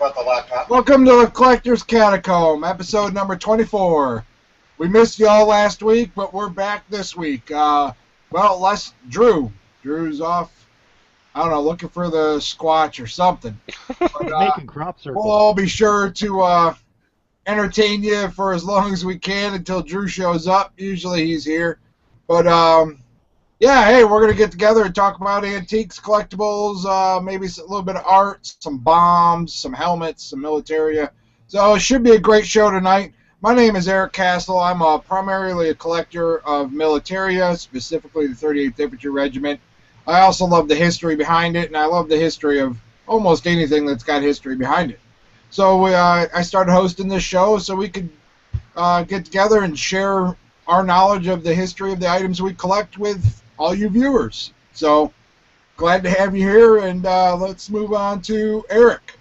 about the laptop. Welcome to the Collector's Catacomb, episode number 24. We missed y'all last week, but we're back this week. Less Drew. Drew's off, I don't know, looking for the Squatch or something. But, making crop circles. We'll all be sure to entertain you for as long as we can until Drew shows up. Usually he's here. But, yeah, hey, we're going to get together and talk about antiques, collectibles, maybe a little bit of art, some bombs, some helmets, some Militaria. So it should be a great show tonight. My name is Erik Castle. I'm primarily a collector of Militaria, specifically the 38th Infantry Regiment. I also love the history behind it, and I love the history of almost anything that's got history behind it. So I started hosting this show so we could get together and share our knowledge of the history of the items we collect with all you viewers. So glad to have you here, and let's move on to Erik.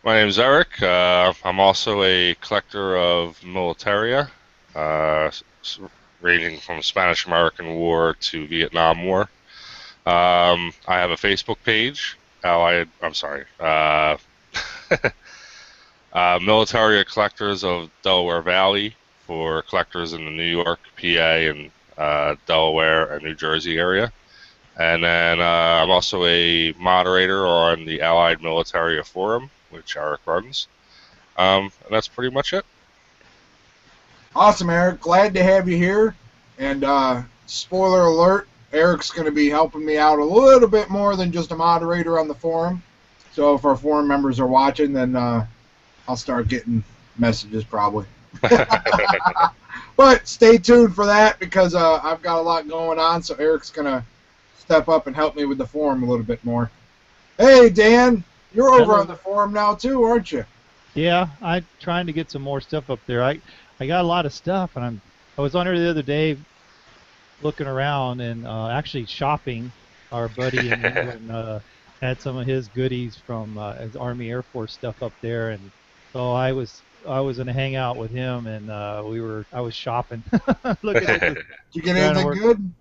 My name is Erik. I'm also a collector of Militaria, ranging from Spanish-American War to Vietnam War. I have a Facebook page, Militaria Collectors of Delaware Valley, for collectors in the New York, PA, and Delaware and New Jersey area. And then I'm also a moderator on the Allied Militaria Forum, which Erik runs. And that's pretty much it. Awesome, Erik. Glad to have you here. And spoiler alert, Erik's going to be helping me out a little bit more than just a moderator on the forum. So if our forum members are watching, then I'll start getting messages probably. But stay tuned for that, because I've got a lot going on, so Erik's going to step up and help me with the forum a little bit more. Hey, Dan, you're over on the forum now too, aren't you? Yeah, I'm trying to get some more stuff up there. I got a lot of stuff, and I was on there the other day looking around and actually shopping. Our buddy in England had some of his goodies from his Army Air Force stuff up there, and so I was going to hang out with him, and I was shopping. Look at Did you get anything good?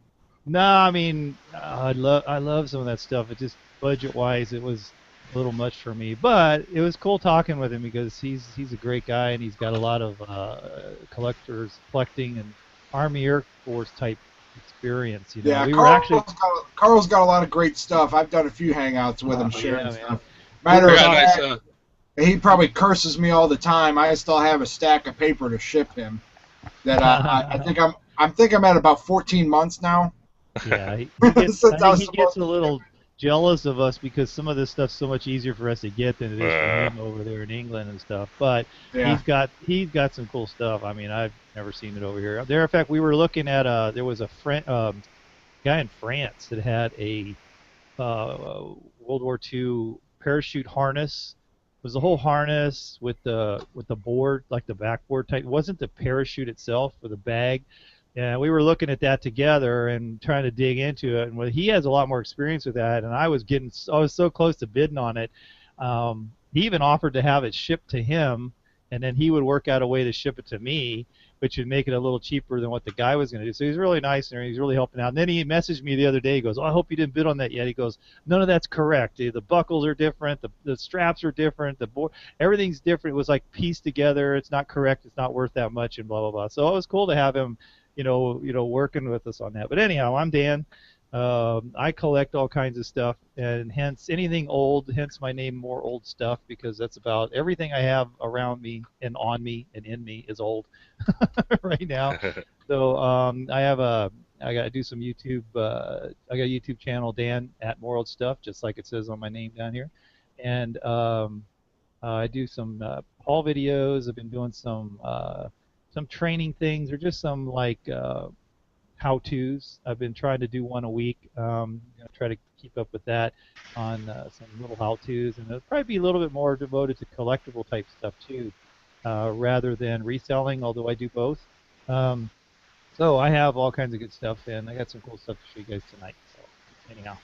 No, I mean, I love some of that stuff. It just, budget-wise, it was a little much for me. But it was cool talking with him, because he's a great guy, and he's got a lot of collecting and Army Air Force type experience. You know? Yeah, Carl's got a lot of great stuff. I've done a few hangouts with him, sharing stuff. Matter of fact, he probably curses me all the time. I still have a stack of paper to ship him. That I think I'm at about 14 months now. Yeah, he gets a little jealous of us, because some of this stuff's so much easier for us to get than it is for him over there in England and stuff. But yeah, he's got some cool stuff. I mean, I've never seen it over here. In fact, we were looking at there was a guy in France that had a World War II parachute harness. It was the whole harness with the board, like the backboard type. It wasn't the parachute itself, or the bag. And we were looking at that together and trying to dig into it. And he has a lot more experience with that, and I was so close to bidding on it. He even offered to have it shipped to him, and then he would work out a way to ship it to me, which would make it a little cheaper than what the guy was going to do. So he's really nice, and he's really helping out. And then he messaged me the other day. He goes, "Oh, I hope you didn't bid on that yet." He goes, "None of that's correct. The buckles are different. The straps are different. The board, everything's different. It was like pieced together. It's not correct. It's not worth that much," and blah blah blah. So it was cool to have him, working with us on that. But anyhow, I'm Dan. I collect all kinds of stuff, and hence anything old, hence my name, More Old Stuff, because that's about everything I have around me and on me and in me is old right now. So I do some YouTube. I got a YouTube channel, Dan at More Old Stuff, just like it says on my name down here, and I do some haul videos. I've been doing some training things, or just some like how-tos. I've been trying to do one a week. Try to keep up with that on some little how-tos, and it'll probably be a little bit more devoted to collectible type stuff too, rather than reselling, although I do both. So I have all kinds of good stuff, and I got some cool stuff to show you guys tonight. So anyhow,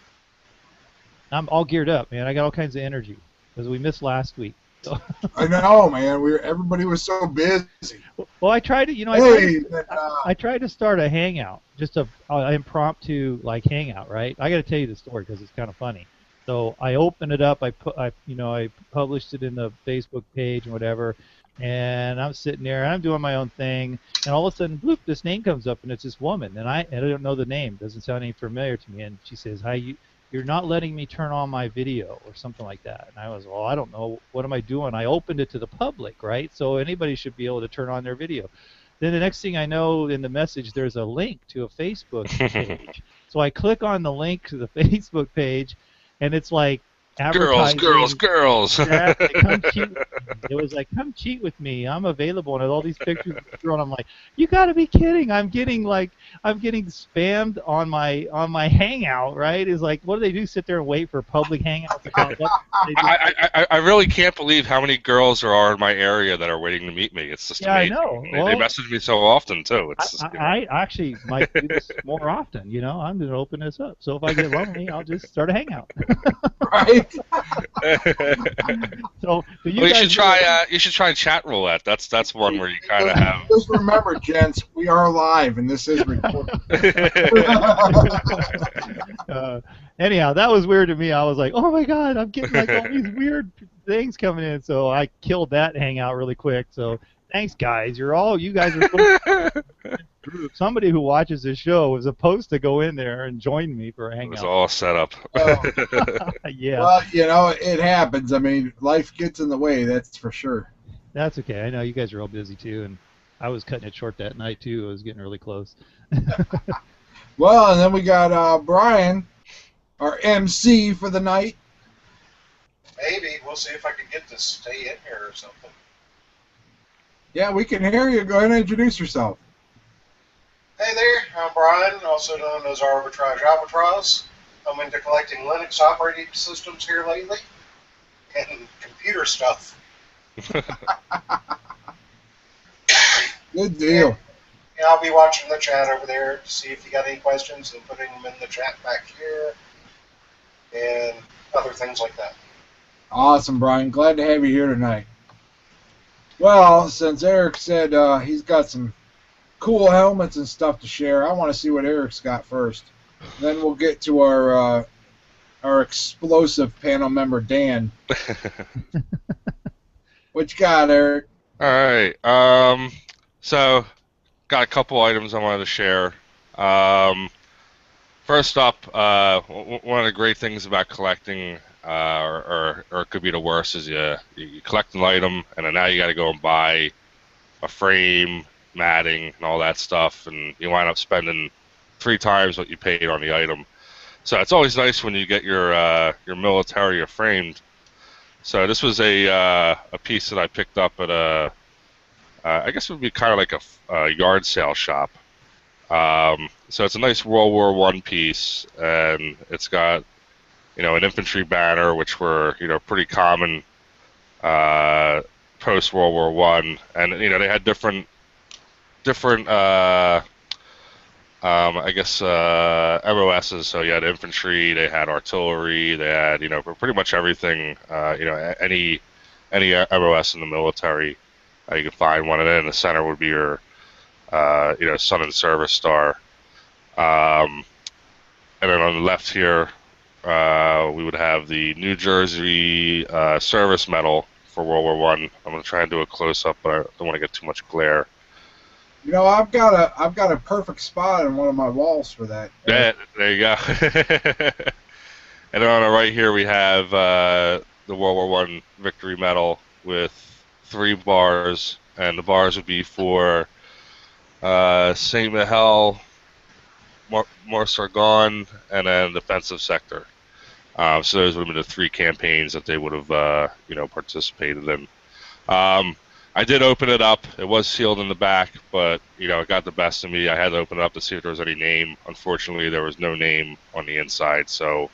I'm all geared up, man. I got all kinds of energy, because we missed last week. So. I know, man. Everybody was so busy. Well, I tried to, I tried to start a hangout, just a impromptu hangout, right? I got to tell you the story because it's kind of funny. So I opened it up. I published it in the Facebook page and whatever. And I'm sitting there, and I'm doing my own thing, and all of a sudden, bloop, this name comes up, and it's this woman, and I don't know the name, doesn't sound any familiar to me, and she says, "Hi, you're not letting me turn on my video," or something like that. And I was, well, I don't know, what am I doing? I opened it to the public, right? So anybody should be able to turn on their video. Then the next thing I know, in the message, there's a link to a Facebook page. So I click on the link to the Facebook page, and it's like, advertising. Girls. Exactly. Come cheat with me. It was like, come cheat with me. I'm available, and all these pictures thrown. I'm like, you got to be kidding! I'm getting spammed on my Hangout, right? Is like, what do they do? Sit there and wait for public Hangouts to pop up? I really can't believe how many girls there are in my area that are waiting to meet me. It's just amazing. I know. They message me so often too. I actually might do this more often. I'm going to open this up. So if I get lonely, I'll just start a Hangout. Right. So you should try chat roulette. That's one where you kind of have. Just remember, gents, we are live and this is recorded. Anyhow, that was weird to me. I was like, oh my god, I'm getting like all these weird things coming in. So I killed that Hangout really quick. So thanks, guys. You guys are group. Somebody who watches this show was supposed to go in there and join me for a Hangout. It was all set up. Yeah. Well, it happens. I mean, life gets in the way, that's for sure. That's okay. I know you guys are all busy too, and I was cutting it short that night too. It was getting really close. Well, and then we got Brian, our MC for the night. Maybe. We'll see if I can get to stay in here or something. Yeah, we can hear you. Go ahead and introduce yourself. Hey there, I'm Brian, also known as Arbitrage Albatross. I'm into collecting Linux operating systems here lately, and computer stuff. Good deal. Yeah, I'll be watching the chat over there to see if you got any questions and putting them in the chat back here, and other things like that. Awesome, Brian. Glad to have you here tonight. Well, since Erik said he's got some cool helmets and stuff to share, I want to see what Erik's got first. Then we'll get to our explosive panel member, Dan. What you got, Erik? All right. So, got a couple items I wanted to share. First up, one of the great things about collecting, or it could be the worst, is you collect an item, and then now you got to go and buy a frame, matting, and all that stuff, and you wind up spending 3 times what you paid on the item. So it's always nice when you get your Militaria framed. So this was a piece that I picked up at I guess it would be kind of like a yard sale shop. So it's a nice World War I piece, and it's got an infantry banner, which were pretty common post World War I, and they had different I guess MOSs. So you had infantry, they had artillery, they had pretty much everything. Any MOS in the military, you can find one, and then in the center would be your Sun and Service Star. And then on the left here, we would have the New Jersey Service Medal for World War I. I'm going to try and do a close-up, but I don't want to get too much glare. I've got a perfect spot on one of my walls for that. Yeah, there you go. And then on the right here, we have the World War I Victory Medal with 3 bars, and the bars would be for St. Mihiel, Morsargon, and then Defensive Sector. So those would have been the 3 campaigns that they would have, participated in. I did open it up. It was sealed in the back, but it got the best of me. I had to open it up to see if there was any name. Unfortunately, there was no name on the inside, so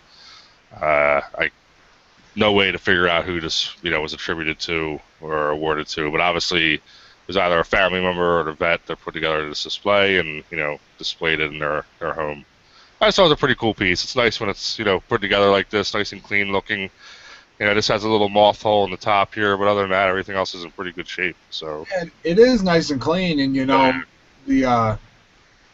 no way to figure out who this was attributed to or awarded to. But obviously, it was either a family member or a vet that put together this display and displayed it in their home. I just thought it was a pretty cool piece. It's nice when it's put together like this, nice and clean looking. This has a little moth hole in the top here, but other than that, everything else is in pretty good shape. So it is nice and clean, and the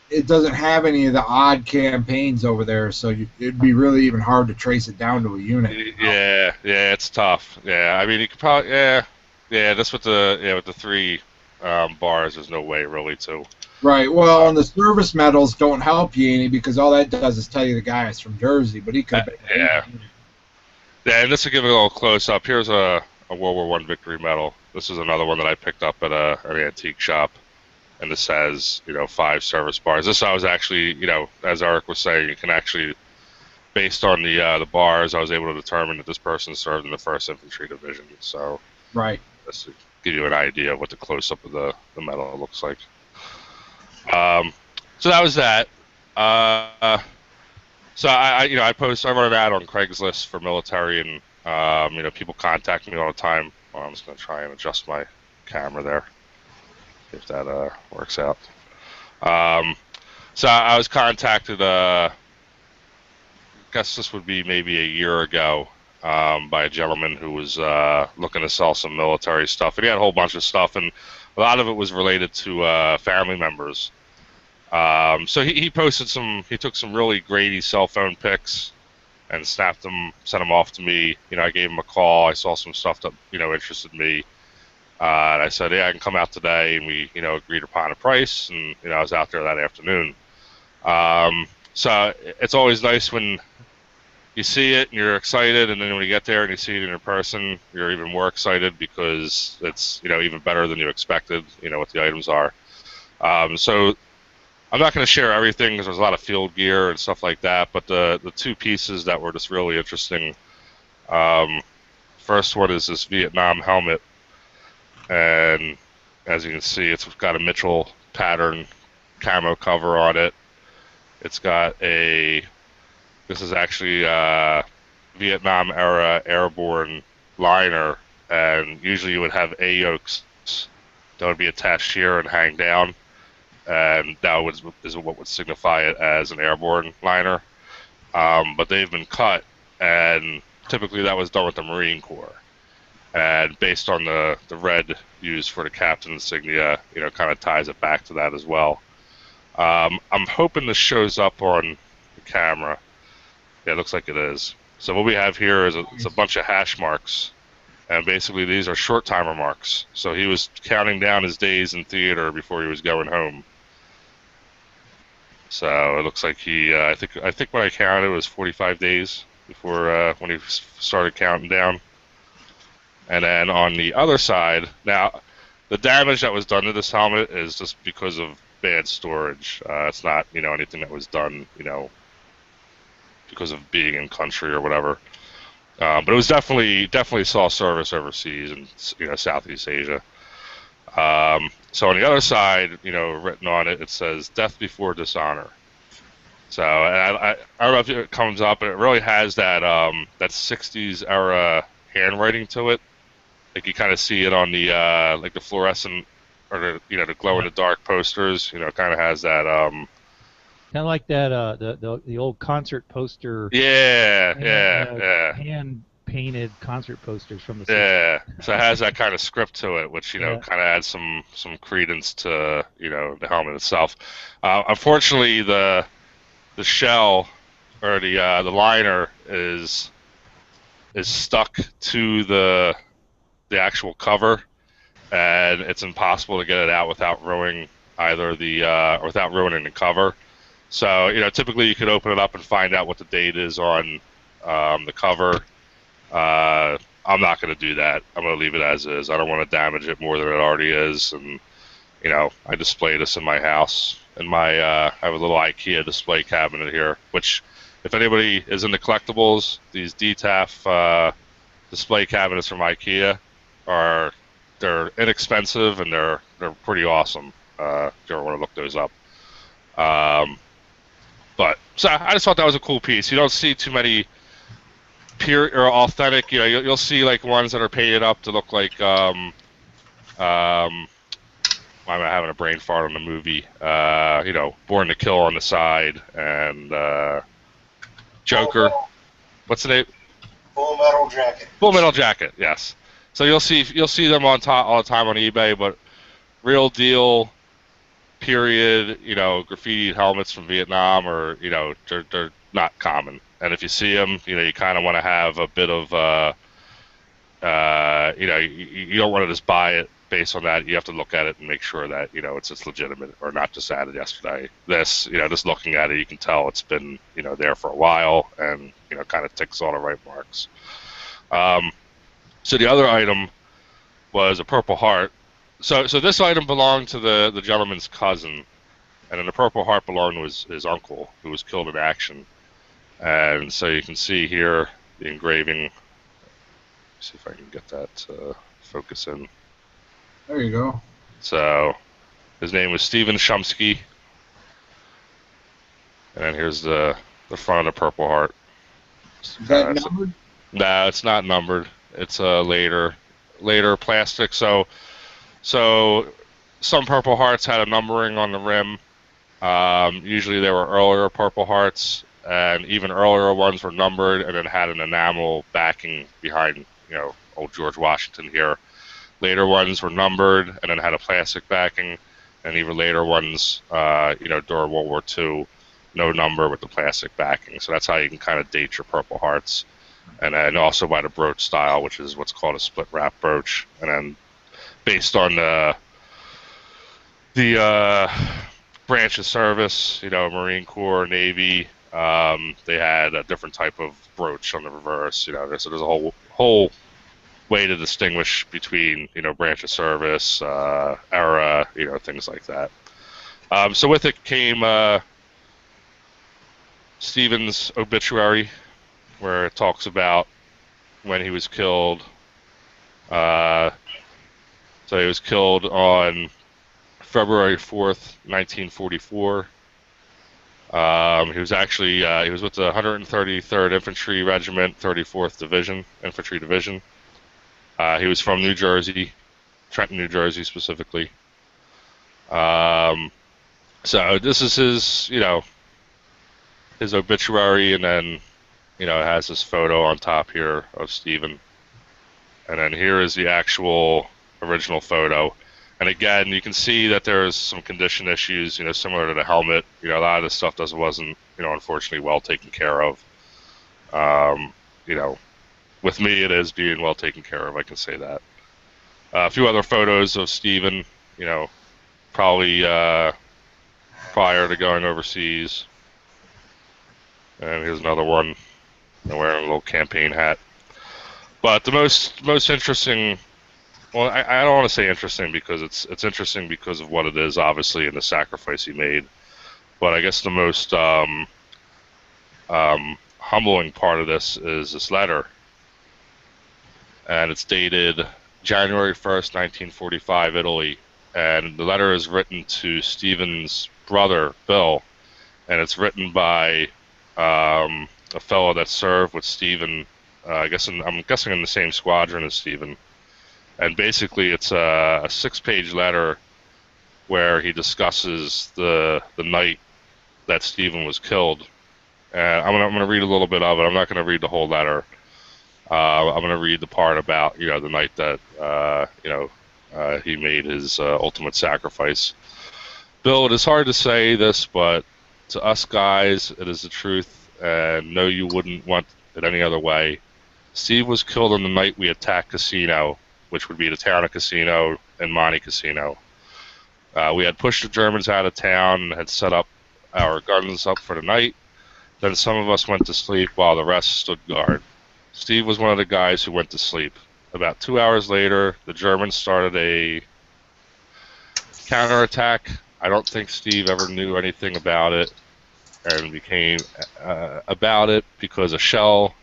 it doesn't have any of the odd campaigns over there, so it'd be really even hard to trace it down to a unit. Yeah, it's tough. Yeah, I mean, you could probably, Just with the 3 bars, there's no way really to. Right. Well, and the service medals don't help you any because all that does is tell you the guy is from Jersey, but he could. Yeah, and this will give it a little close up. Here's a World War I victory medal. This is another one that I picked up at an antique shop, and this has 5 service bars. This I was actually, as Erik was saying, you can actually, based on the bars, I was able to determine that this person served in the 1st Infantry Division. So right, just to give you an idea of what the close up of the medal looks like. So that was that. So I run an ad on Craigslist for Militaria, and people contact me all the time. Well, I'm just gonna try and adjust my camera there, if that works out. So I was contacted. I guess this would be maybe a year ago, by a gentleman who was looking to sell some military stuff, and he had a whole bunch of stuff, and a lot of it was related to family members. So he posted he took some really grainy cell phone pics and sent them off to me. I gave him a call. I saw some stuff that, interested me. And I said, yeah, I can come out today, and we, agreed upon a price, and, I was out there that afternoon. So it's always nice when you see it and you're excited, and then when you get there and you see it in person, you're even more excited because it's, even better than you expected, what the items are. So I'm not going to share everything because there's a lot of field gear and stuff like that, but the 2 pieces that were just really interesting, first one is this Vietnam helmet, and as you can see, it's got a Mitchell pattern camo cover on it. It's got this is actually a Vietnam era airborne liner, and usually you would have A-yokes that would be attached here and hang down, and that is what would signify it as an airborne liner. But they've been cut, and typically that was done with the Marine Corps. And based on the red used for the captain insignia, kind of ties it back to that as well. I'm hoping this shows up on the camera. Yeah, it looks like it is. So what we have here is it's a bunch of hash marks, and basically these are short timer marks. So he was counting down his days in theater before he was going home. So it looks like he, I think when I counted it was 45 days before when he started counting down. And then on the other side, now the damage that was done to this helmet is just because of bad storage. It's not, anything that was done, because of being in country or whatever. But it was definitely saw service overseas and, Southeast Asia. So on the other side, written on it, it says "Death Before Dishonor." So I don't know if it comes up, but it really has that that 60s era handwriting to it. Like you kind of see it on the like the fluorescent or the glow in the dark posters. Kind of has that. Kind of like that the old concert poster. Yeah. Hand painted concert posters from the 60s. Yeah, so it has that kind of script to it, which kind of adds some credence to the helmet itself. Unfortunately, the shell or the liner is stuck to the actual cover, and it's impossible to get it out without ruining the cover. So typically you could open it up and find out what the date is on the cover. I'm not going to do that. I'm going to leave it as is. I don't want to damage it more than it already is. And I display this in my house. And I have a little IKEA display cabinet here, which, if anybody is into collectibles, these DTAF display cabinets from IKEA they're inexpensive and they're pretty awesome. If you ever want to look those up. So I just thought that was a cool piece. You don't see too many pure or authentic. You'll see like ones that are painted up to look like why am I having a brain fart on the movie? Born to Kill on the side and Joker. What's the name? Full Metal Jacket. Full Metal Jacket. Yes. So you'll see them all the time on eBay, but real deal period, graffiti helmets from Vietnam are, they're not common. And if you see them, you kind of want to have a bit of, you don't want to just buy it based on that. You have to look at it and make sure that, it's legitimate or not just added yesterday. This, just looking at it, you can tell it's been, there for a while and, kind of ticks all the right marks. So the other item was a Purple Heart. So this item belonged to the gentleman's cousin, and then the Purple Heart belonged to his uncle, who was killed in action. And so you can see here the engraving. Let's see if I can get that to focus in. There you go. So his name was Stephen Shumsky. And then here's the front of the Purple Heart. Is that numbered? No, it's not numbered. It's a later plastic. So some Purple Hearts had a numbering on the rim. Usually there were earlier Purple Hearts, and even earlier ones were numbered and then had an enamel backing behind, old George Washington here. Later ones were numbered and then had a plastic backing, and even later ones, during World War II, no number with the plastic backing. So that's how you can kind of date your Purple Hearts. And then also by the brooch style, which is what's called a split wrap brooch. And then based on the branch of service, Marine Corps, Navy, they had a different type of brooch on the reverse. So there's a whole way to distinguish between branch of service, era, things like that. So with it came Stephen's obituary, where it talks about when he was killed. So he was killed on February 4th, 1944. He was actually he was with the 133rd Infantry Regiment, 34th Division, Infantry Division. He was from New Jersey, Trenton, New Jersey specifically. So this is his, his obituary, and then, it has this photo on top here of Stephen. And then here is the actual original photo. And again, you can see that there's some condition issues, similar to the helmet. A lot of this stuff wasn't, unfortunately well taken care of. With me, it is being well taken care of, I can say that. A few other photos of Stephen, probably prior to going overseas. And here's another one, wearing a little campaign hat. But the most interesting, well, I don't want to say interesting because it's interesting because of what it is, obviously, and the sacrifice he made. But I guess the most humbling part of this is this letter. And it's dated January 1st, 1945, Italy. And the letter is written to Stephen's brother, Bill. And it's written by a fellow that served with Stephen, I'm guessing in the same squadron as Stephen. And basically it's a 6-page letter where he discusses the night that Stephen was killed. And I'm going to read a little bit of it. I'm not going to read the whole letter. I'm going to read the part about, the night that, he made his ultimate sacrifice. Bill, it is hard to say this, but to us guys, it is the truth, and no, you wouldn't want it any other way. Steve was killed on the night we attacked Casino, which would be the Tarna Casino and Monte Casino. We had pushed the Germans out of town and had set up our guns up for the night. Then some of us went to sleep while the rest stood guard. Steve was one of the guys who went to sleep. About 2 hours later, the Germans started a counterattack. I don't think Steve ever knew anything about it and became about it because a shell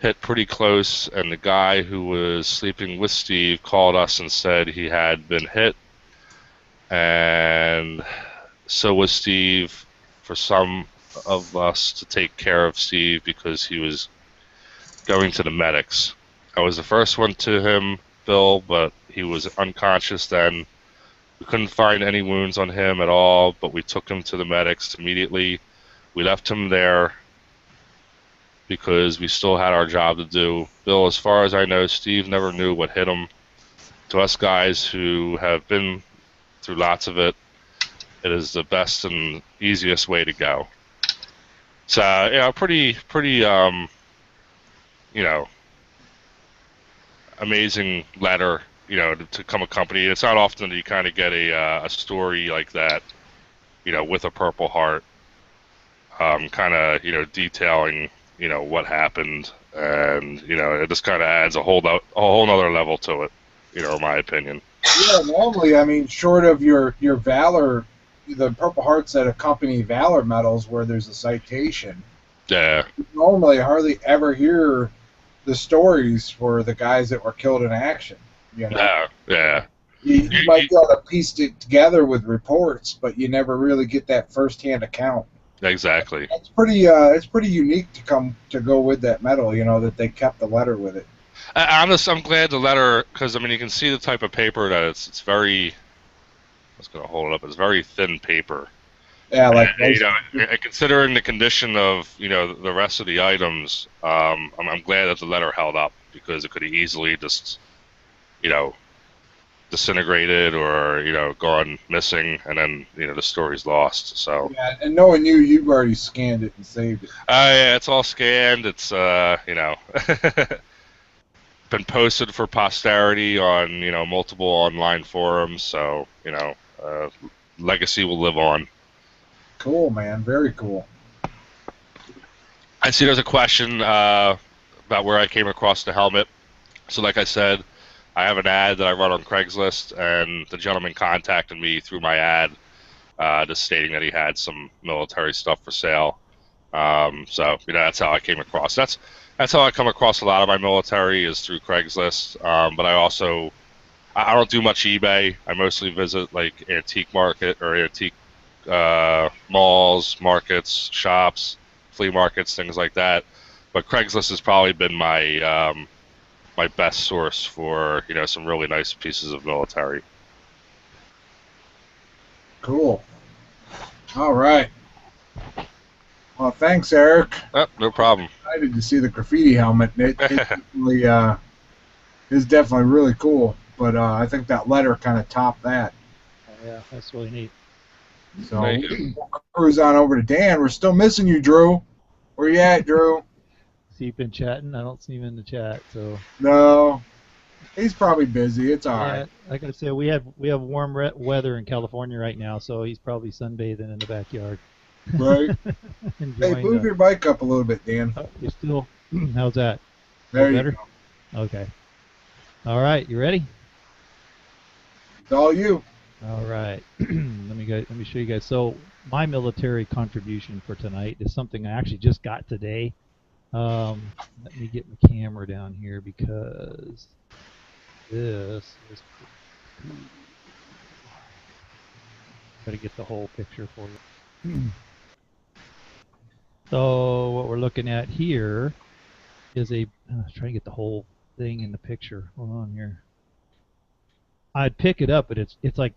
hit pretty close, and the guy who was sleeping with Steve called us and said he had been hit, and so was Steve, for some of us to take care of Steve because he was going to the medics. I was the first one to him, Bill, but he was unconscious then. We couldn't find any wounds on him at all, but we took him to the medics immediately. We left him there because we still had our job to do. Bill, as far as I know, Steve never knew what hit him. To us guys who have been through lots of it, It is the best and easiest way to go. So, pretty, amazing letter, to come accompanied. It's not often that you kind of get a story like that, with a Purple Heart, kind of, detailing, what happened, and, it just kind of adds a whole nother level to it, in my opinion. Yeah, normally, I mean, short of your Valor, the Purple Hearts that accompany Valor medals where there's a citation. Yeah. You normally hardly ever hear the stories for the guys that were killed in action. Yeah. You might be able to piece it together with reports, but you never really get that first-hand account. Exactly. It's pretty unique to go with that medal. That they kept the letter with it. I'm glad the letter, because you can see the type of paper that it's very. I was going to hold it up. It's very thin paper. Yeah, like considering the condition of the rest of the items, I'm glad that the letter held up, because it could have easily just disintegrated or gone missing, and then the story's lost. So yeah, and knowing you've already scanned it and saved it. Yeah, it's all scanned. It's been posted for posterity on multiple online forums. So legacy will live on. Cool, man. Very cool. I see there's a question about where I came across the helmet. So like I said, I have an ad that I run on Craigslist, and the gentleman contacted me through my ad, just stating that he had some military stuff for sale. So that's how I came across. That's how I come across a lot of my military, is through Craigslist. But I don't do much eBay. I mostly visit like antique market or antique malls, markets, shops, flea markets, things like that. But Craigslist has probably been my my best source for some really nice pieces of military. Cool. All right. Well, thanks, Eric. No problem. Excited to see the graffiti helmet. It definitely is definitely really cool. But I think that letter kind of topped that. Yeah, that's really neat. So we'll cruise on over to Dan. We're still missing you, Drew. Where you at, Drew? See, you've been chatting. I don't see him in the chat, so. No, he's probably busy. It's all right. Like I said, we have warm weather in California right now, so he's probably sunbathing in the backyard. Right. Hey, move your mic up a little bit, Dan. Oh, you're still. How's that? There you better? go. Okay. All right, you ready? It's all you. All right. Let me show you guys. So my military contribution for tonight is something I actually just got today. Let me get my camera down here, because this is cool. Try to get the whole picture for you. So what we're looking at here is try to get the whole thing in the picture. Hold on here. I'd pick it up, but it's like,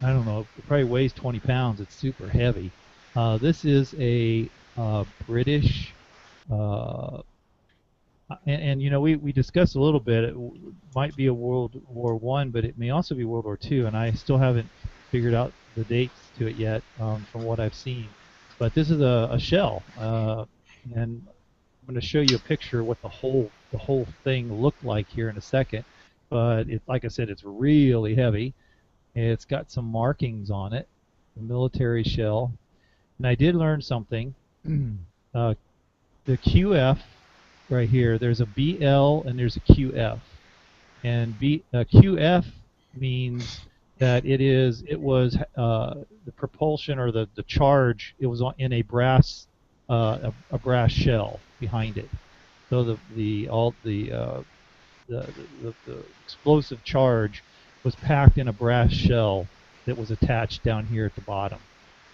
I don't know, it probably weighs 20 pounds. It's super heavy. This is a British, and we discussed a little bit. It might be a World War I, but it may also be World War II, and I still haven't figured out the dates to it yet, from what I've seen. But this is a shell, and I'm going to show you a picture of what the whole thing looked like here in a second. But like I said, it's really heavy. It's got some markings on it, the military shell. And I did learn something. The QF right here, there's a BL and there's a QF. And QF means that it was the propulsion, or the charge, it was in a brass shell behind it. So the explosive charge was packed in a brass shell that was attached down here at the bottom.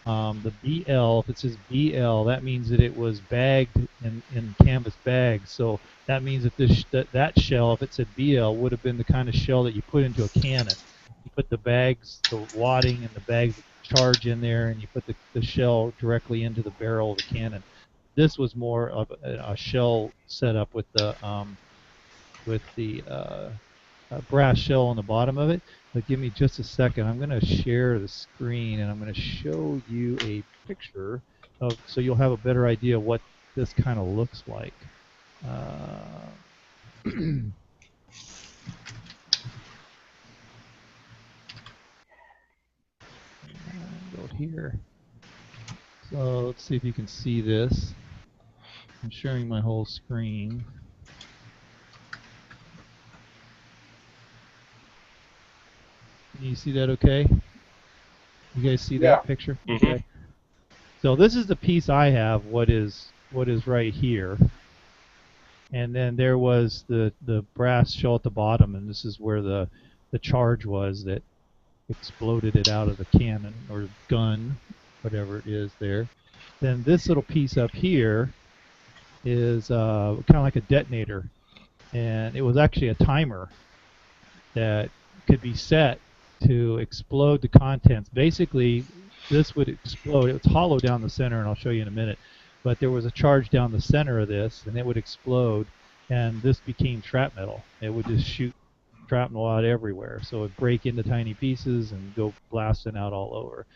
The BL, if it says BL, that means that it was bagged in canvas bags. So that means that that shell, if it said BL, would have been the kind of shell that you put into a cannon. You put the bags, the wadding, and the bags of charge in there, and you put the shell directly into the barrel of the cannon. This was more of a shell setup with the brass shell on the bottom of it. But give me just a second. I'm going to share the screen, and I'm going to show you a picture of, so you'll have a better idea what this kind of looks like. Go here. So let's see if you can see this. I'm sharing my whole screen. Can you see that okay? You guys see that picture? Mm-hmm. Okay. So this is the piece I have, what is right here. And then there was the brass shell at the bottom, and this is where the charge was that exploded it out of the cannon or gun, whatever it is there. Then this little piece up here is kind of like a detonator, and it was actually a timer that could be set to explode the contents. Basically, this would explode. It was hollow down the center, and I'll show you in a minute. But there was a charge down the center of this, and it would explode, and this became shrapnel. It would just shoot shrapnel out everywhere. So it would break into tiny pieces and go blasting out all over.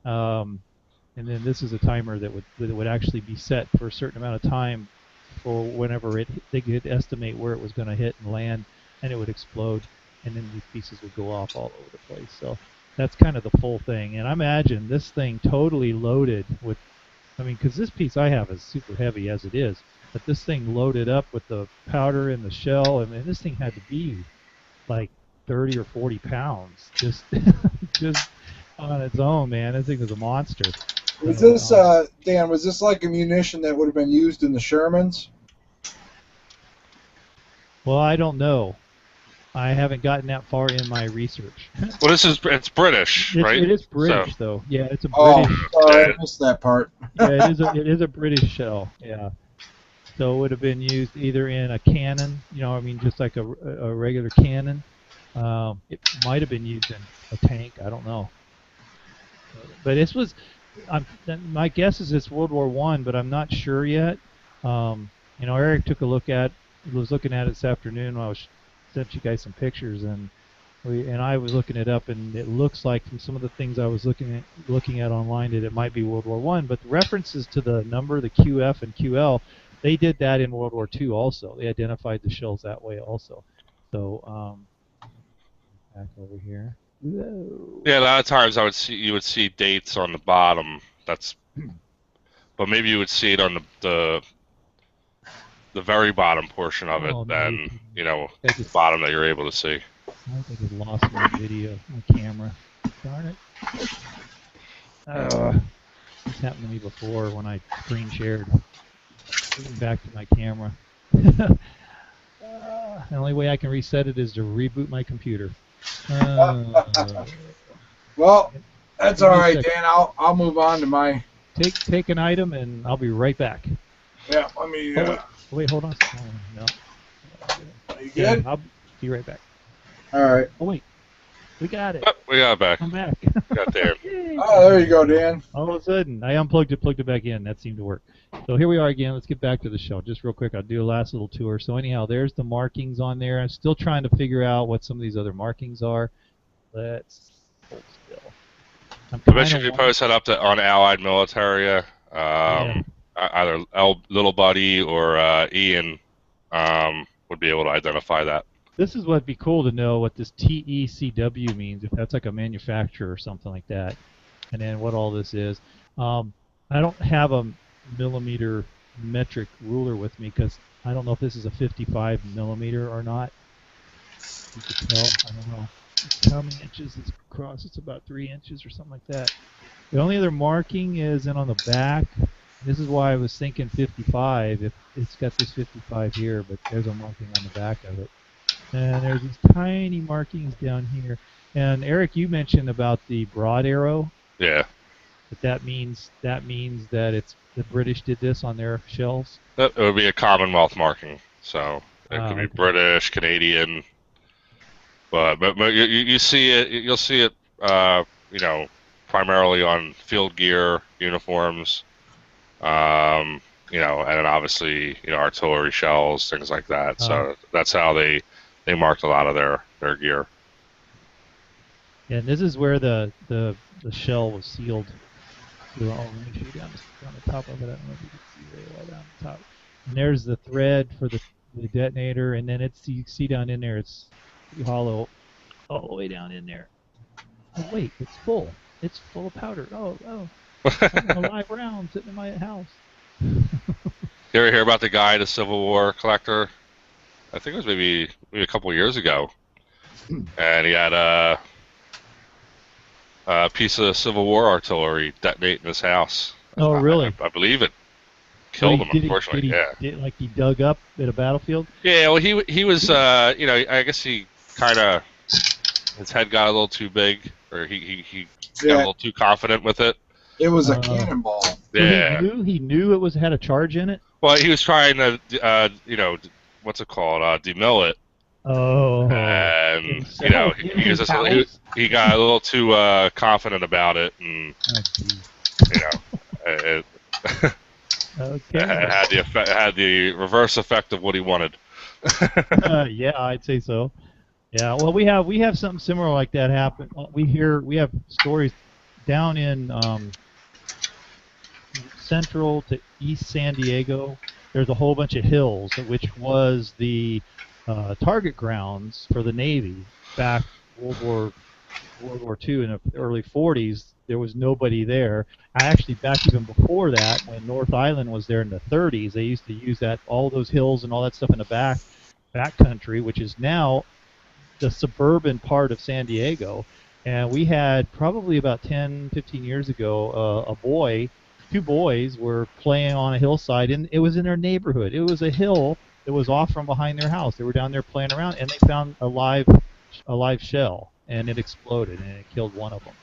And then this is a timer that would actually be set for a certain amount of time for whenever they could estimate where it was going to hit and land, and it would explode, and then these pieces would go off all over the place. So that's kind of the full thing. And I imagine this thing totally loaded with, I mean, because this piece I have is super heavy as it is, but this thing loaded up with the powder and the shell, I mean, this thing had to be like 30 or 40 pounds just on its own, man. This thing was a monster. Was this, Dan, was this like a munition that would have been used in the Shermans? Well, I don't know. I haven't gotten that far in my research. Well, it's British, right? It is British, though. Yeah, it's a British. Oh, sorry, I missed that part. Yeah, it is a British shell. Yeah. So it would have been used either in a cannon, I mean, just like a regular cannon. It might have been used in a tank. I don't know. But this was, my guess is it's World War I, but I'm not sure yet. Erik took a look was looking at it this afternoon when I sent you guys some pictures, and I was looking it up, and it looks like from some of the things I was looking at online that it might be World War I. But the references to the number, the QF and QL, they did that in World War II also. They identified the shells that way also. So back over here. Whoa. Yeah, a lot of times you would see dates on the bottom. But maybe you would see it on the very bottom portion of it, than the bottom that you're able to see. I think I just lost my video, my camera. Darn it. This happened to me before when I screen shared. Getting back to my camera. The only way I can reset it is to reboot my computer. Well, that's all right, Dan. I'll move on to my. Take an item, and I'll be right back. Yeah, let me. Wait, hold on. Oh, no. Are you good? I'll be right back. All right. Oh wait, we got it. Oh, we got it back. I'm back. Got there. Oh, there you go, Dan. All of a sudden, I unplugged it, plugged it back in. That seemed to work. So here we are again. Let's get back to the show. Just real quick, I'll do a last little tour. So anyhow, there's the markings on there. I'm still trying to figure out what some of these other markings are. Let's hold still. I bet you if you post that up on Allied Militaria, either Little Buddy or Ian would be able to identify that. This is what'd be cool to know what this TECW means, if that's like a manufacturer or something like that, and then what all this is. I don't have a millimeter metric ruler with me because I don't know if this is a 55 millimeter or not. You can tell. I don't know how many inches it's across. It's about 3 inches or something like that. The only other marking is in on the back. This is why I was thinking 55. If it's got this 55 here, but there's a marking on the back of it. And there's these tiny markings down here. And Erik, you mentioned about the broad arrow. Yeah. But that means that it's the British did this on their shells. It would be a Commonwealth marking, so it could be British, Canadian. But you see it. You'll see it. Primarily on field gear, uniforms. And then obviously artillery shells, things like that. So that's how they marked a lot of their their gear. Yeah, and this is where the shell was sealed. Oh, let me show you down the top of it. I don't know if you can see very well down the top. And there's the thread for the detonator, and then you see down in there, it's pretty hollow all the way down in there. Oh wait, it's full. It's full of powder. Oh, I have a live round sitting in my house. You ever hear about the guy, the Civil War collector? I think it was maybe a couple of years ago, and he had a piece of Civil War artillery detonate in his house. Oh, really? I believe it killed him, unfortunately. He dug up at a battlefield? Yeah, well, he was, I guess he kind of, his head got a little too big, or he got a little too confident with it. It was a cannonball. Yeah. So he knew it had a charge in it? Well, he was trying to, what's it called, demill it. Oh. And, he got a little too confident about it, and, it had the reverse effect of what he wanted. Yeah, I'd say so. Yeah, well, we have something similar like that happen. We have stories down in central to east San Diego. There's a whole bunch of hills, which was the target grounds for the Navy back World War II in the early 40s. There was nobody there. Actually, back even before that, when North Island was there in the 30s, they used to use all those hills and all that stuff in the back country, which is now the suburban part of San Diego. And we had probably about 10, 15 years ago, two boys were playing on a hillside, and it was in their neighborhood. It was a hill that was off from behind their house. They were down there playing around, and they found a live shell, and it exploded, and it killed one of them.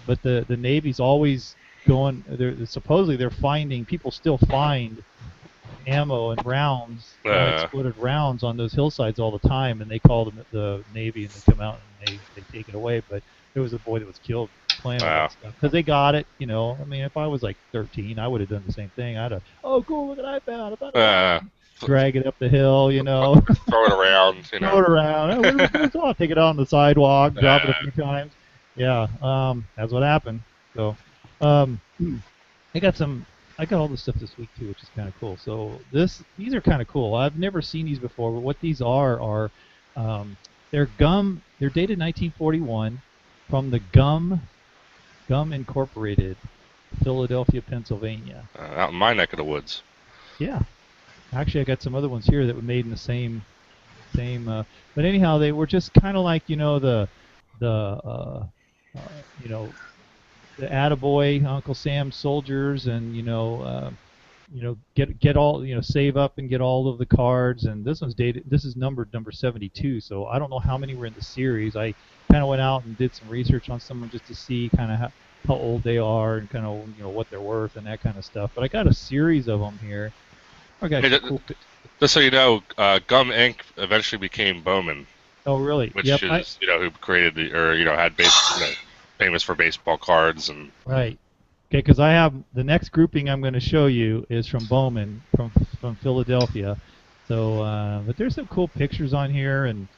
But the Navy's always going. Supposedly they're finding, people still find ammo and rounds, unexploded rounds on those hillsides all the time, and they call them the Navy, and they come out and they take it away. But there was a boy that was killed playing with that stuff because they got it. I mean, if I was like 13, I would have done the same thing. I'd have, oh cool, look what I found. Drag it up the hill, throw it around, throw it around. I'll take it out on the sidewalk, drop it a few times. Yeah, that's what happened. So, I got all this stuff this week too, which is kind of cool. So these are kind of cool. I've never seen these before, but what these are they're gum. They're dated 1941 from the Gum Incorporated, Philadelphia, Pennsylvania. Out in my neck of the woods. Yeah. Actually, I got some other ones here that were made in the same. But anyhow, they were just kind of like the attaboy Uncle Sam soldiers, and get all, save up and get all of the cards. And this one's dated. This is number 72. So I don't know how many were in the series. I kind of went out and did some research on some of them just to see kind of how old they are and kind of what they're worth and that kind of stuff. But I got a series of them here. Just so you know, Gum Inc. eventually became Bowman. Oh, really? Which is who created had famous for baseball cards and. Right. Okay, because I have the next grouping I'm going to show you is from Bowman from Philadelphia. So, but there's some cool pictures on here, and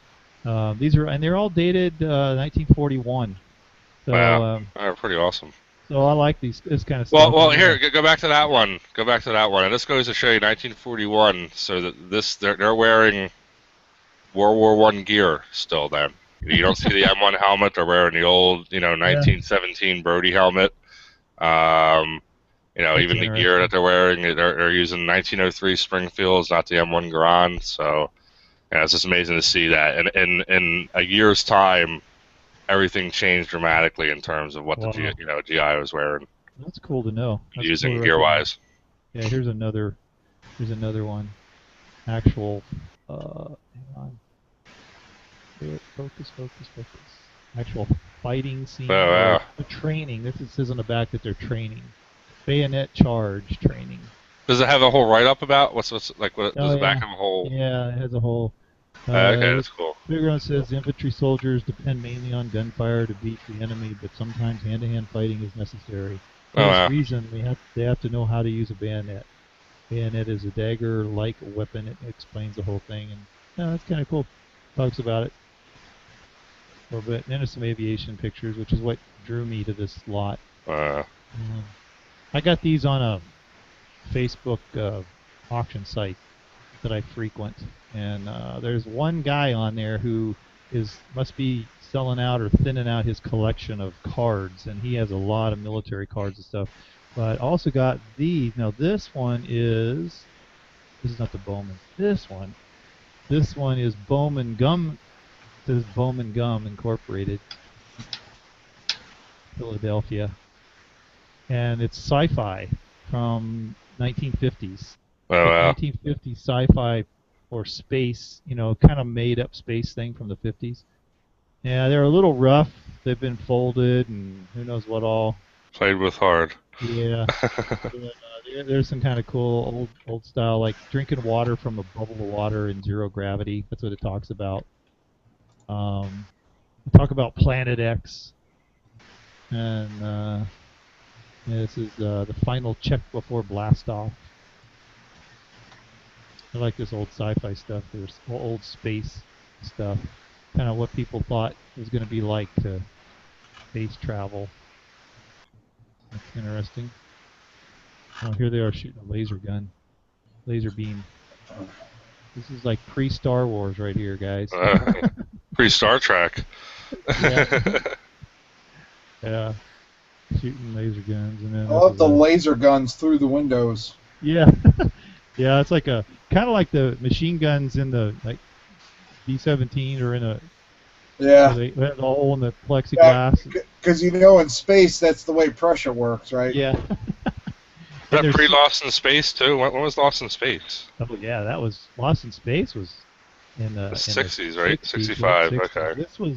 they're all dated 1941. So, wow, they're pretty awesome. So I like this kind of stuff. Well, here, go back to that one. And this goes to show you 1941. So that they're wearing World War I gear still. Then you don't see the M1 helmet. They're wearing the old, 1917 Brody helmet. Even the gear that they're wearing, they're using 1903 Springfields, not the M1 Garand. So, it's just amazing to see that. And in a year's time, everything changed dramatically in terms of what the GI was wearing. That's cool to know. That's using cool gear-wise. Yeah, here's another one. Actual. Hang on. Focus. Actual fighting scene. Oh, wow. The training. This says on the back that they're training. Bayonet charge training. Does it have a whole write-up about does the back have a whole? Yeah, it has a whole. Okay, that's cool. Background says infantry soldiers depend mainly on gunfire to beat the enemy, but sometimes hand-to-hand fighting is necessary. For this reason, they have to know how to use a bayonet. Bayonet is a dagger-like weapon. It explains the whole thing, and that's kind of cool. Talks about it. little bit. And then some aviation pictures, which is what drew me to this lot. I got these on a Facebook auction site that I frequent, and there's one guy on there who must be selling out or thinning out his collection of cards, and he has a lot of military cards and stuff. But I also got these. Now this is not the Bowman. This one is Bowman Gum. It says Bowman Gum Incorporated, Philadelphia, and it's sci-fi from 1950s. Oh, wow. 1950s sci-fi or space, kind of made-up space thing from the 50s. Yeah, they're a little rough. They've been folded and who knows what all. Played with hard. Yeah. There's some kind of cool old style, like drinking water from a bubble of water in zero gravity. That's what it talks about. Talk about Planet X. And this is the final check before blastoff. I like this old sci-fi stuff. There's old space stuff. Kind of what people thought it was going to be like to space travel. That's interesting. Oh, here they are shooting a laser gun. Laser beam. This is like pre-Star Wars right here, guys. Pre-Star Trek. Yeah. Yeah. Shooting laser guns. And then I love the laser guns through the windows. Yeah. Yeah, it's like kind of like the machine guns in the B-17 or in a. Yeah. They had a hole in the plexiglass. Because in space, that's the way pressure works, right? Yeah. That pre-Lost in Space too. When was Lost in Space? Oh yeah, that was Lost in Space was in the 60s, right? 65. 60s. Okay. This was.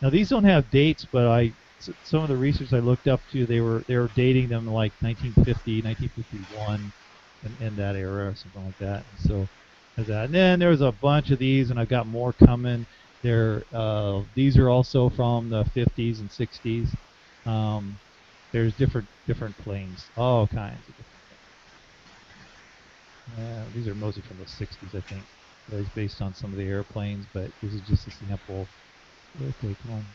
Now these don't have dates, but some of the research I looked up to, they were dating them like 1950, 1951. In that era or something like that. So there's that. And then there's a bunch of these, and I've got more coming. These are also from the 50s and 60s. There's different planes, all kinds of different things. These are mostly from the 60s, I think. It's based on some of the airplanes, but this is just a sample. Okay, come on.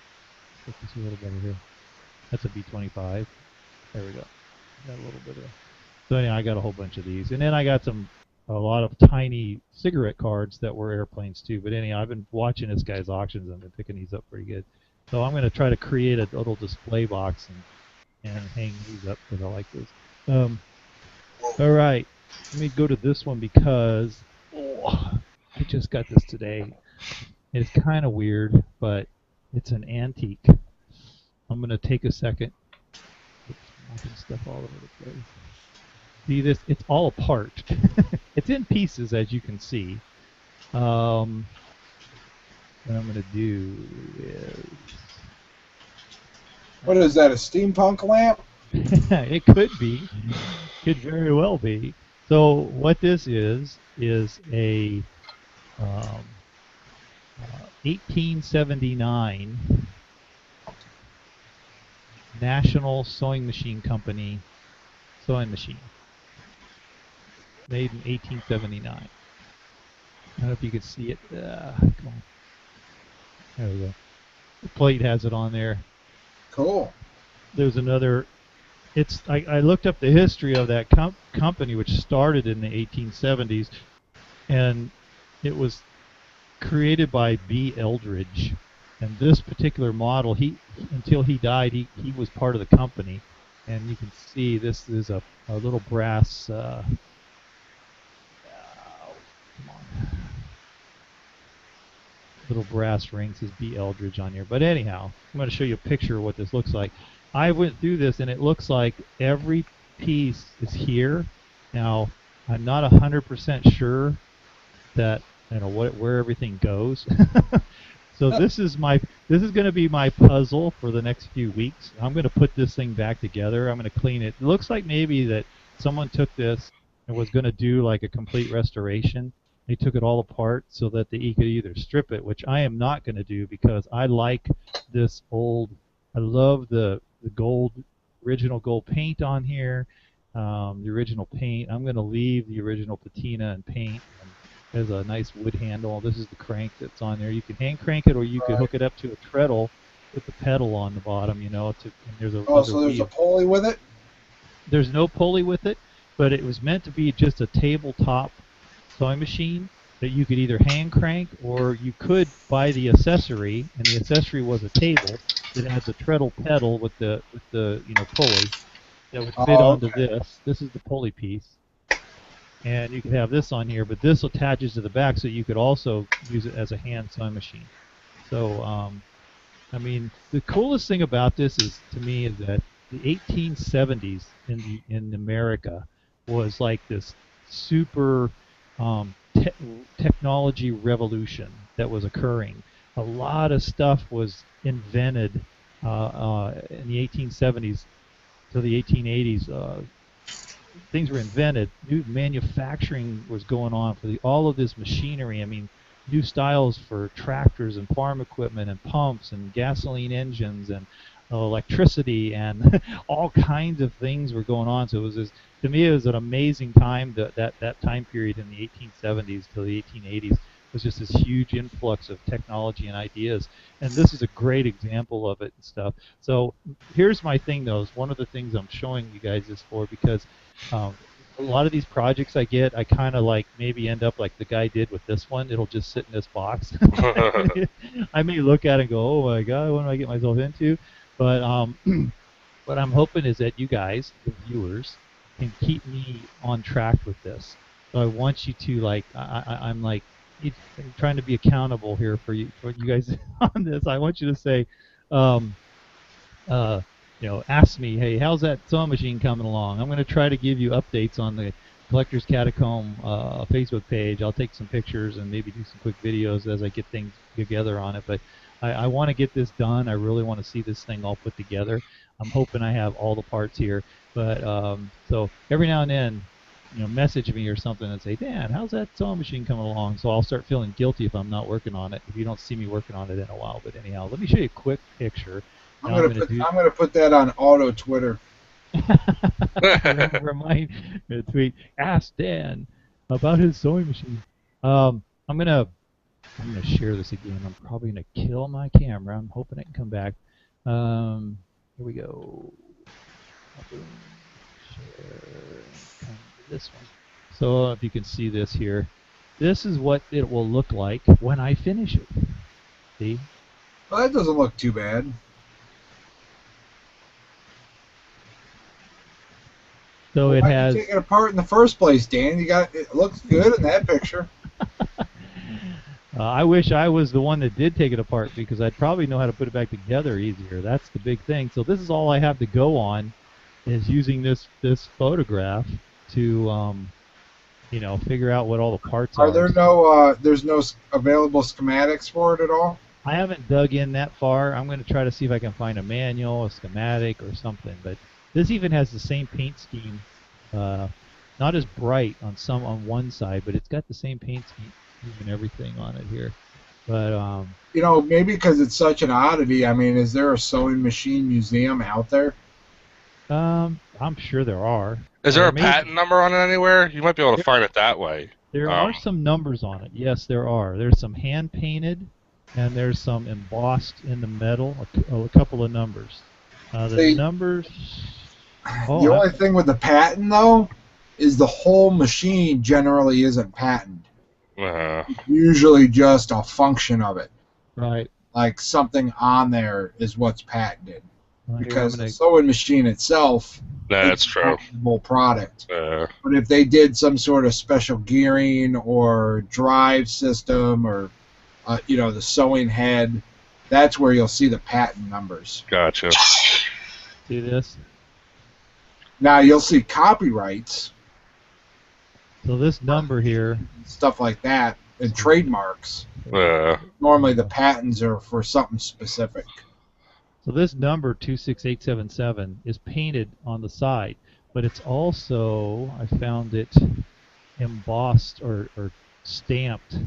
Let's see a little better here. That's a B-25. There we go. Got a little bit of. So anyway, I got a whole bunch of these, and then I got a lot of tiny cigarette cards that were airplanes too. But anyhow, I've been watching this guy's auctions and been picking these up pretty good. So I'm going to try to create a little display box and hang these up because I like this. All right, let me go to this one because I just got this today. It's kind of weird, but it's an antique. I'm going to take a second. Oops, stuff all over the place. See this? It's all apart. It's in pieces, as you can see. What I'm going to do is... What is that, a steampunk lamp? It could be. Could very well be. So what this is a 1879 National Sewing Machine Company sewing machine. Made in 1879. I don't know if you can see it. Come on. There we go. The plate has it on there. Cool. There's another. I looked up the history of that company, which started in the 1870s, and it was created by B. Eldridge. And this particular model, until he died, he was part of the company. And you can see this is a little brass. Come on. Little brass ring says B. Eldridge on here. But anyhow, I'm going to show you a picture of what this looks like. I went through this, and it looks like every piece is here. Now, I'm not 100% sure that where everything goes. So this is going to be my puzzle for the next few weeks. I'm going to put this thing back together. I'm going to clean it. It looks like maybe that someone took this and was going to do like a complete restoration. They took it all apart so that he could either strip it, which I am not going to do because I like this old. I love the gold, original gold paint on here. The original paint. I'm going to leave the original patina and paint has a nice wood handle. This is the crank that's on there. You can hand crank it, or you could hook it up to a treadle with the pedal on the bottom, you know. And there's a so there's a pulley with it? There's no pulley with it, but it was meant to be just a tabletop sewing machine that you could either hand crank, or you could buy the accessory, and the accessory was a table that had the treadle pedal with the pulley that would fit onto this. This is the pulley piece. And you could have this on here, but this attaches to the back, so you could also use it as a hand sewing machine. So, I mean, the coolest thing about this is, to me, is that the 1870s in America was like this super technology revolution that was occurring. A lot of stuff was invented in the 1870s to the 1880s. Things were invented. New manufacturing was going on for all of this machinery. I mean, new styles for tractors and farm equipment and pumps and gasoline engines and electricity and all kinds of things were going on. So it was to me, it was an amazing time. That time period in the 1870s to the 1880s was just this huge influx of technology and ideas. And this is a great example of it and stuff. So here's my thing, though. Is one of the things I'm showing you guys this for, because a lot of these projects I get, I kind of like maybe end up like the guy did with this one. It'll just sit in this box. I may look at it and go, oh my God, what do I get myself into? But what I'm hoping is that you guys, the viewers, can keep me on track with this. So I want you to, like, I'm like, I'm trying to be accountable here for you guys on this. I want you to say, ask me, hey, how's that sewing machine coming along? I'm going to try to give you updates on the Collector's Catacomb Facebook page. I'll take some pictures and maybe do some quick videos as I get things together on it. But I want to get this done. I really want to see this thing all put together. I'm hoping I have all the parts here. But so every now and then, message me or something and say, Dan, how's that sewing machine coming along? So I'll start feeling guilty if I'm not working on it, if you don't see me working on it in a while. But anyhow, let me show you a quick picture. I'm gonna put that on auto Twitter. Remind me to tweet, ask Dan about his sewing machine. I'm gonna share this again. I'm probably gonna kill my camera. I'm hoping it can come back. Here we go. Boom. Share. Come to this one. So if you can see this here, this is what it will look like when I finish it. See? Well, that doesn't look too bad. So it has. Why did you take it apart in the first place, Dan? It looks good in that picture. I wish I was the one that did take it apart, because I'd probably know how to put it back together easier. That's the big thing. So this is all I have to go on, is using this photograph to figure out what all the parts are. Are there no there's no available schematics for it at all? I haven't dug in that far. I'm going to try to see if I can find a manual, a schematic, or something. But this even has the same paint scheme, not as bright on one side, but it's got the same paint scheme and everything on it here. But maybe because it's such an oddity. I mean, is there a sewing machine museum out there? I'm sure there are. Is there a patent number on it anywhere? You might be able to find it that way. There are some numbers on it. Yes, there are. There's some hand painted, and there's some embossed in the metal. A couple of numbers. The numbers. The only thing with the patent, though, is the whole machine generally isn't patented. Usually just a function of it. Right. Like something on there is what's patented. Because the sewing machine itself that's is true. a patentable product. But if they did some sort of special gearing or drive system or the sewing head, that's where you'll see the patent numbers. Gotcha. See this? Now you'll see copyrights. So this number here, stuff like that, and trademarks. Normally the patents are for something specific. So this number 26877 is painted on the side, but it's also, I found it embossed or stamped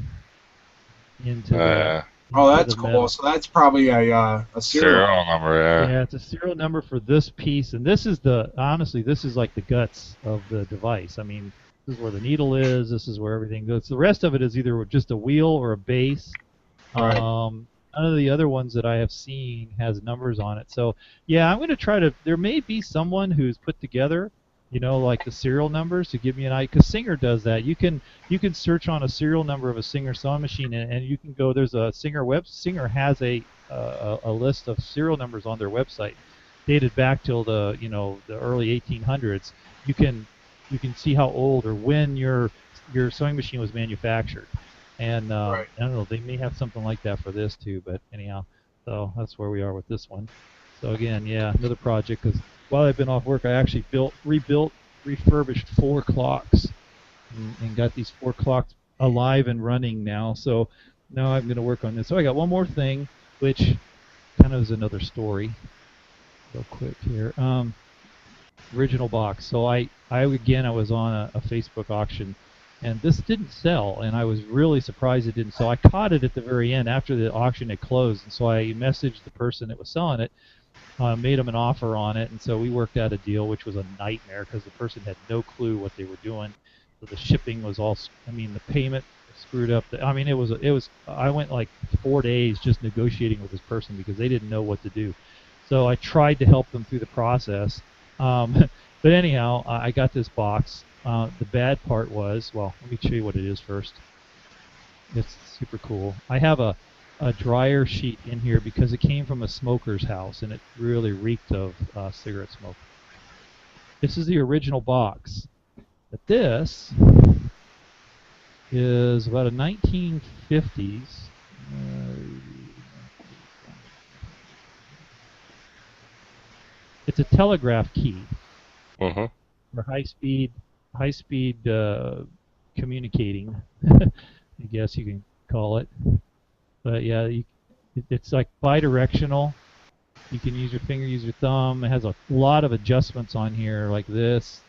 into the. Oh, that's cool. Metal. So that's probably a serial number. Yeah, it's a serial number for this piece, and this is honestly, this is like the guts of the device. I mean, This is where the needle is. This is where everything goes. The rest of it is either just a wheel or a base. Right. None of the other ones that I have seen has numbers on it. So yeah, I'm going to try to. There may be someone who's put together, like the serial numbers to give me an idea. Because Singer does that. You can search on a serial number of a Singer sewing machine, and you can go. There's a Singer Singer has a list of serial numbers on their website, dated back till the early 1800s. You can see how old or when your sewing machine was manufactured. And Right. I don't know, they may have something like that for this too, but anyhow, so that's where we are with this one. So again, yeah, another project, because while I've been off work, I actually refurbished 4 clocks and got these 4 clocks alive and running now. So now I'm going to work on this. So I got one more thing, which kind of is another story. Real quick here. Original box. So I was on a Facebook auction, and this didn't sell, and I was really surprised it didn't sell. I caught it at the very end after the auction had closed, and so I messaged the person that was selling it, made them an offer on it, and so we worked out a deal, which was a nightmare because the person had no clue what they were doing. So the shipping was the payment was screwed up. It was. I went like 4 days just negotiating with this person because they didn't know what to do. So I tried to help them through the process. But anyhow, I got this box. The bad part was, well, let me show you what it is first. It's super cool. I have a dryer sheet in here because it came from a smoker's house, and it really reeked of cigarette smoke. This is the original box. But this is about a 1950s. It's a telegraph key for high-speed communicating, I guess you can call it. But yeah, it's like bi-directional. You can use your finger, use your thumb. It has a lot of adjustments on here, like this.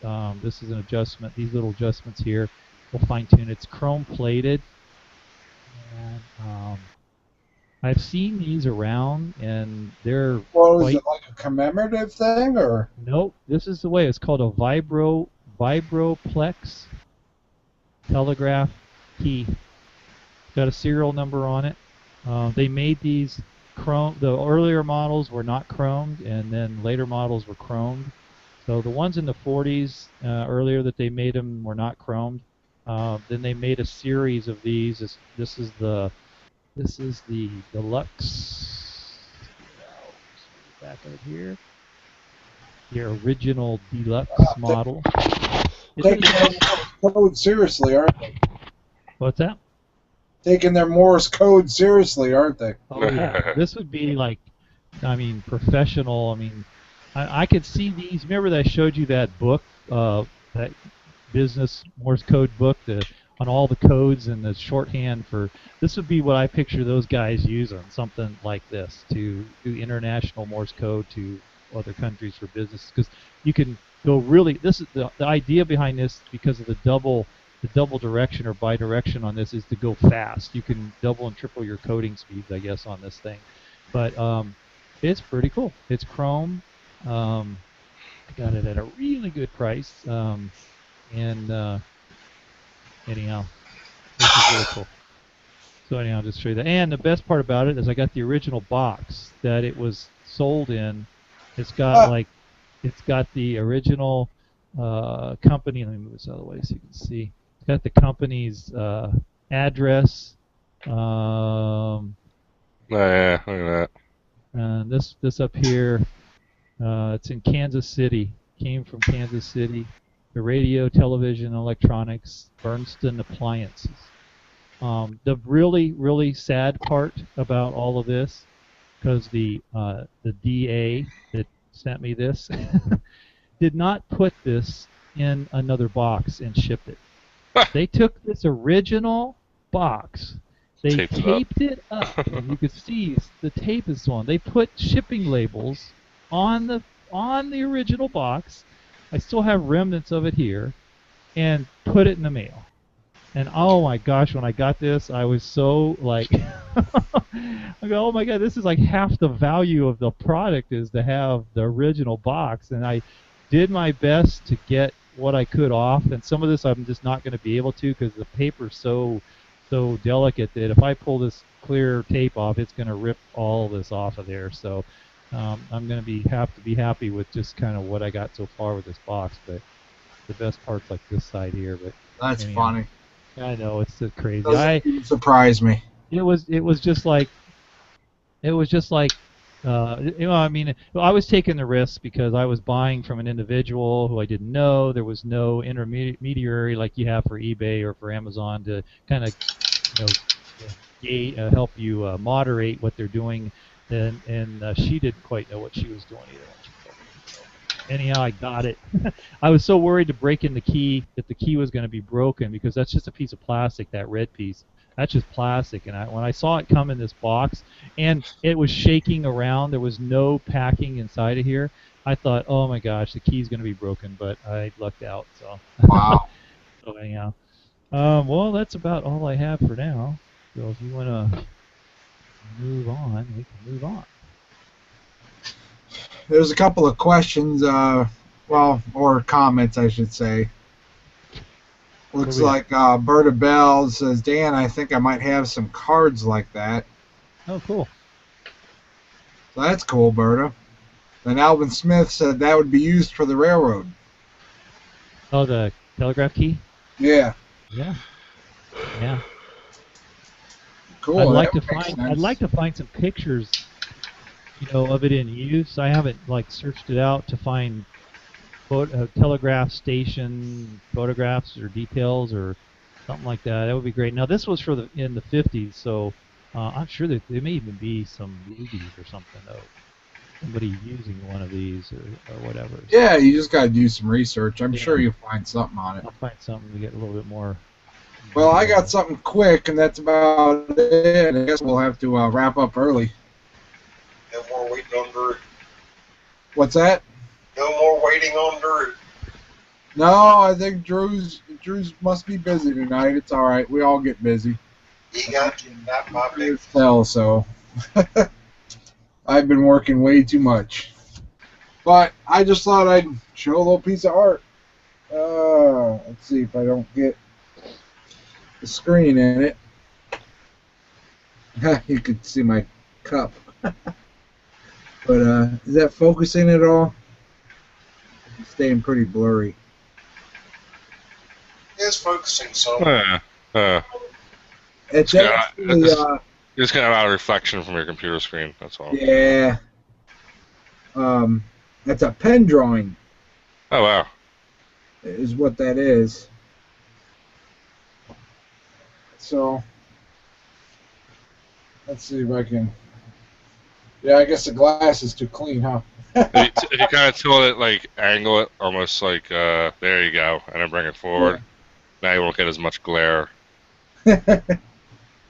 This is an adjustment. These little adjustments here will fine-tune. It's chrome-plated. And I've seen these around, and they're is it like a commemorative thing, or? Nope. This is the way. It's called a Vibroplex telegraph key. Got a serial number on it. They made these chrome. The earlier models were not chromed, and then later models were chromed. So the ones in the 40s earlier that they made them were not chromed. Then they made a series of these. This is the deluxe. Back out here. The original deluxe model. Taking their code seriously, aren't they? What's that? Taking their Morse code seriously, aren't they? Oh yeah. This would be like, professional. I could see these. Remember that I showed you that book, that business Morse code book, on all the codes and the shorthand for. This would be what I picture those guys using, something like this to do international Morse code to other countries for business, because you can go really. This is the idea behind this, because of the double direction or bi-direction on this, is to go fast. You can double and triple your coding speeds, I guess, on this thing. But it's pretty cool. It's chrome. I got it at a really good price. Anyhow, this is really cool. So anyhow, I'll just show you that. And the best part about it is I got the original box that it was sold in. It's got it's got the original company. Let me move this out of the way so you can see. It's got the company's address. Yeah, look at that. And this up here, it's in Kansas City. Came from Kansas City. The radio, television, electronics, Bernstein Appliances. The really, really sad part about all of this, because the DA that sent me this did not put this in another box and shipped it. They took this original box, they taped it up, and you could see the tape is on. They put shipping labels on the original box. I still have remnants of it here, and put it in the mail. And oh my gosh, when I got this, I was so like, I go, oh my god, this is like half the value of the product is to have the original box. And I did my best to get what I could off, and some of this I'm just not going to be able to because the paper's so delicate that if I pull this clear tape off, it's going to rip all this off of there. So I'm going to have to be happy with just kind of what I got so far with this box. But the best part's like this side here. But that's funny. I know, it's so crazy. Doesn't even surprise me. It was just like I mean, I was taking the risk because I was buying from an individual who I didn't know. There was no intermediary like you have for eBay or for Amazon to kind of, help you moderate what they're doing, and she didn't quite know what she was doing either. Anyhow, I got it. I was so worried to break in the key that the key was going to be broken because that's just a piece of plastic, that red piece. That's just plastic. And when I saw it come in this box and it was shaking around, there was no packing inside of here, I thought, oh my gosh, the key's going to be broken, but I lucked out. So. Wow. So anyhow, well, that's about all I have for now. So if you want to move on, we can move on. There's a couple of questions, or comments, I should say. Looks like Berta Bell says, Dan, I think I might have some cards like that. Oh, cool. So that's cool, Berta. Then Alvin Smith said that would be used for the railroad. Oh, the telegraph key? Yeah. Yeah. Yeah. Cool. I'd like to find some pictures, of it in use. I haven't searched it out to find telegraph station photographs or details or something like that. That would be great. Now this was in the 50s, so I'm sure that there may even be some movies or something of somebody using one of these or whatever. Yeah, you just got to do some research. I'm sure you'll find something on it. I'll find something to get a little bit more. Well, I got something quick, and that's about it. I guess we'll have to wrap up early. No more waiting on dirt. What's that? No more waiting on dirt. No, I think Drew's must be busy tonight. It's all right. We all get busy. He got you, not my big hell, so I've been working way too much. But I just thought I'd show a little piece of art. Let's see if I don't get the screen in it. You could see my cup. But is that focusing at all? It's staying pretty blurry. It's focusing some. It's actually, you just got a lot of reflection from your computer screen, that's all. Yeah. That's a pen drawing. Oh, wow. Is what that is. So, let's see if I can... Yeah, I guess the glass is too clean, huh? If you kind of tilt it, angle it, almost there you go, and then bring it forward. Yeah. Now you won't get as much glare.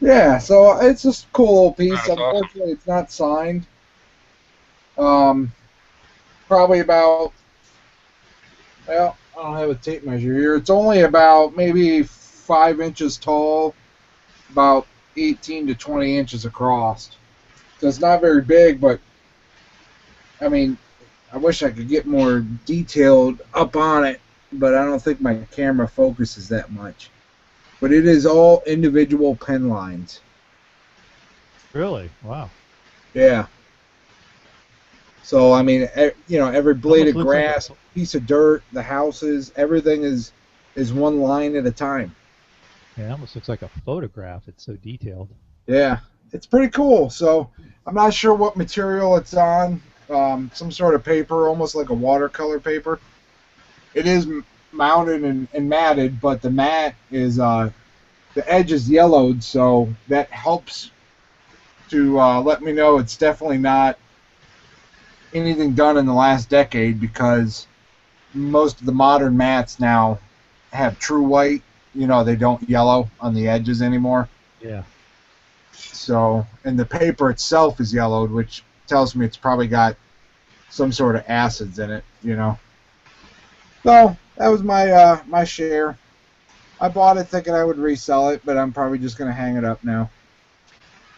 Yeah, so it's just a cool little piece. That's Unfortunately, awesome. It's not signed. Probably about, well, I don't have a tape measure here. It's only about maybe 5 inches tall, about 18 to 20 inches across. So it's not very big, but I mean, I wish I could get more detailed up on it, but I don't think my camera focuses that much. But it is all individual pen lines. Really? Wow. Yeah. So, I mean, every blade of grass, piece of dirt, the houses, everything is one line at a time. Yeah, it almost looks like a photograph. It's so detailed. Yeah. It's pretty cool. So, I'm not sure what material it's on. Some sort of paper, almost like a watercolor paper. It is mounted and matted, but the mat is, the edge is yellowed, so that helps to let me know it's definitely not anything done in the last decade, because most of the modern mats now have true white. They don't yellow on the edges anymore. Yeah. So, and the paper itself is yellowed, which tells me it's probably got some sort of acids in it, So, that was my my share. I bought it thinking I would resell it, but I'm probably just going to hang it up now.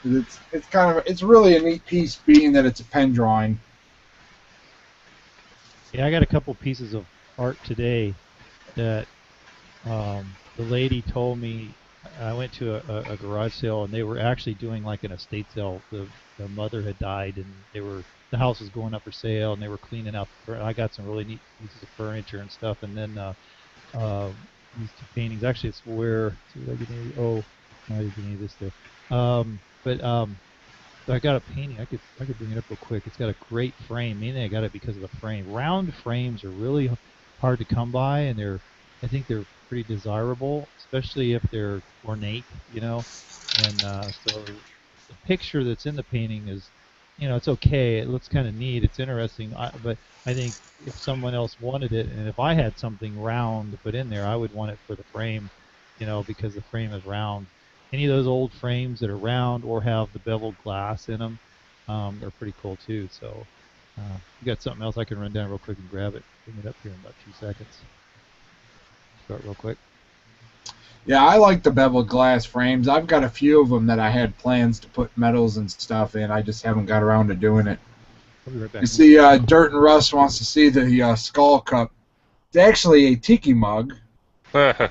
It's really a neat piece, being that it's a pen drawing. Yeah, I got a couple pieces of art today that the lady told me. I went to a garage sale, and they were actually doing like an estate sale. The mother had died, and the house was going up for sale, and they were cleaning out. I got some really neat pieces of furniture and stuff, and then these two paintings. Actually, it's where. Oh, no, I didn't get any of this there. So I got a painting. I could bring it up real quick. It's got a great frame. Mainly, I got it because of the frame. Round frames are really hard to come by, and I think they're pretty desirable, especially if they're ornate, you know. And so the picture that's in the painting is, you know, it's okay. It looks kind of neat. It's interesting. But I think if someone else wanted it, and if I had something round to put in there, I would want it for the frame, you know, because the frame is round. Any of those old frames that are round or have the beveled glass in them, are pretty cool too. So you got something else I can run down real quick and grab it. Bring it up here in about 2 seconds. Start real quick. Yeah, I like the beveled glass frames. I've got a few of them that I had plans to put medals and stuff in. I just haven't got around to doing it. I'll be right back. You see, Dirt and Russ wants to see the skull cup. It's actually a tiki mug. And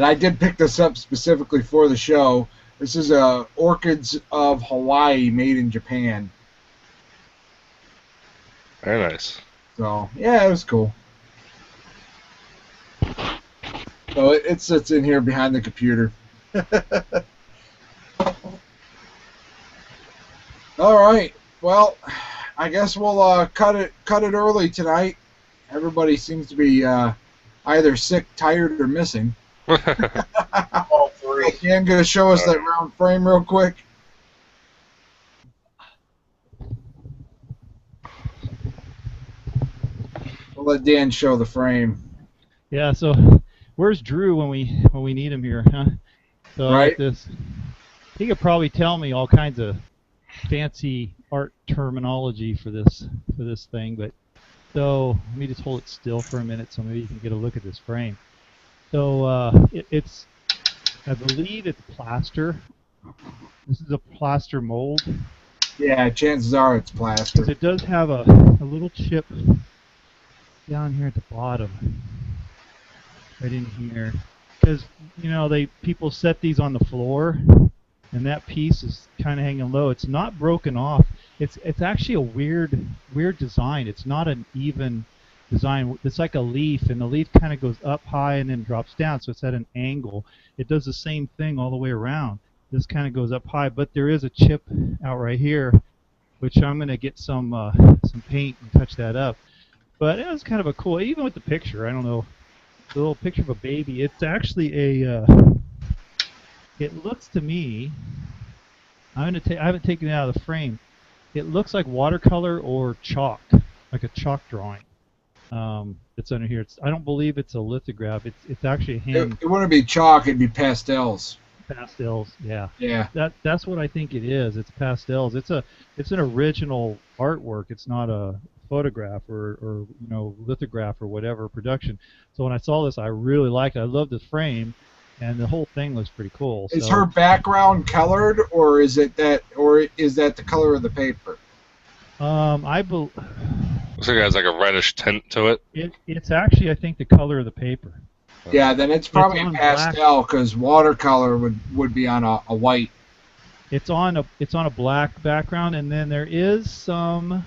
I did pick this up specifically for the show. This is Orchids of Hawaii, made in Japan. Very nice. So, yeah, it was cool. So it sits in here behind the computer. All right. Well, I guess we'll cut it early tonight. Everybody seems to be either sick, tired, or missing. All three. Dan gonna show us that round frame real quick. We'll let Dan show the frame. Yeah. So, where's Drew when we need him here, huh? So right. Like this, he could probably tell me all kinds of fancy art terminology for this thing, but so let me just hold it still for a minute so maybe you can get a look at this frame. So it's, I believe it's plaster. This is a plaster mold. Yeah, chances are it's plaster. 'Cause it does have a little chip down here at the bottom, right in here. Because you know people set these on the floor, and that piece is kind of hanging low. It's not broken off. It's actually a weird design. It's not an even design. It's like a leaf, and the leaf kind of goes up high and then drops down, so it's at an angle. It does the same thing all the way around. This kind of goes up high, but there is a chip out right here, which I'm going to get some paint and touch that up. But it was kind of a cool, even with the picture, I don't know, the little picture of a baby. It's actually it looks to me, I haven't taken it out of the frame. It looks like watercolor or chalk, like a chalk drawing. It's under here. I don't believe it's a lithograph. It's actually a hand. It wouldn't be chalk. It'd be pastels. Pastels, yeah. Yeah. That's what I think it is. It's pastels. It's an original artwork. It's not a photograph or lithograph or whatever production. So when I saw this, I really liked it. I loved the frame, and the whole thing was pretty cool. Is her background colored, or is that the color of the paper? I believe. Looks like it has like a reddish tint to it. It's actually, I think, the color of the paper. Yeah, then it's probably a pastel, because watercolor would be on a white. It's on a black background, and then there is some.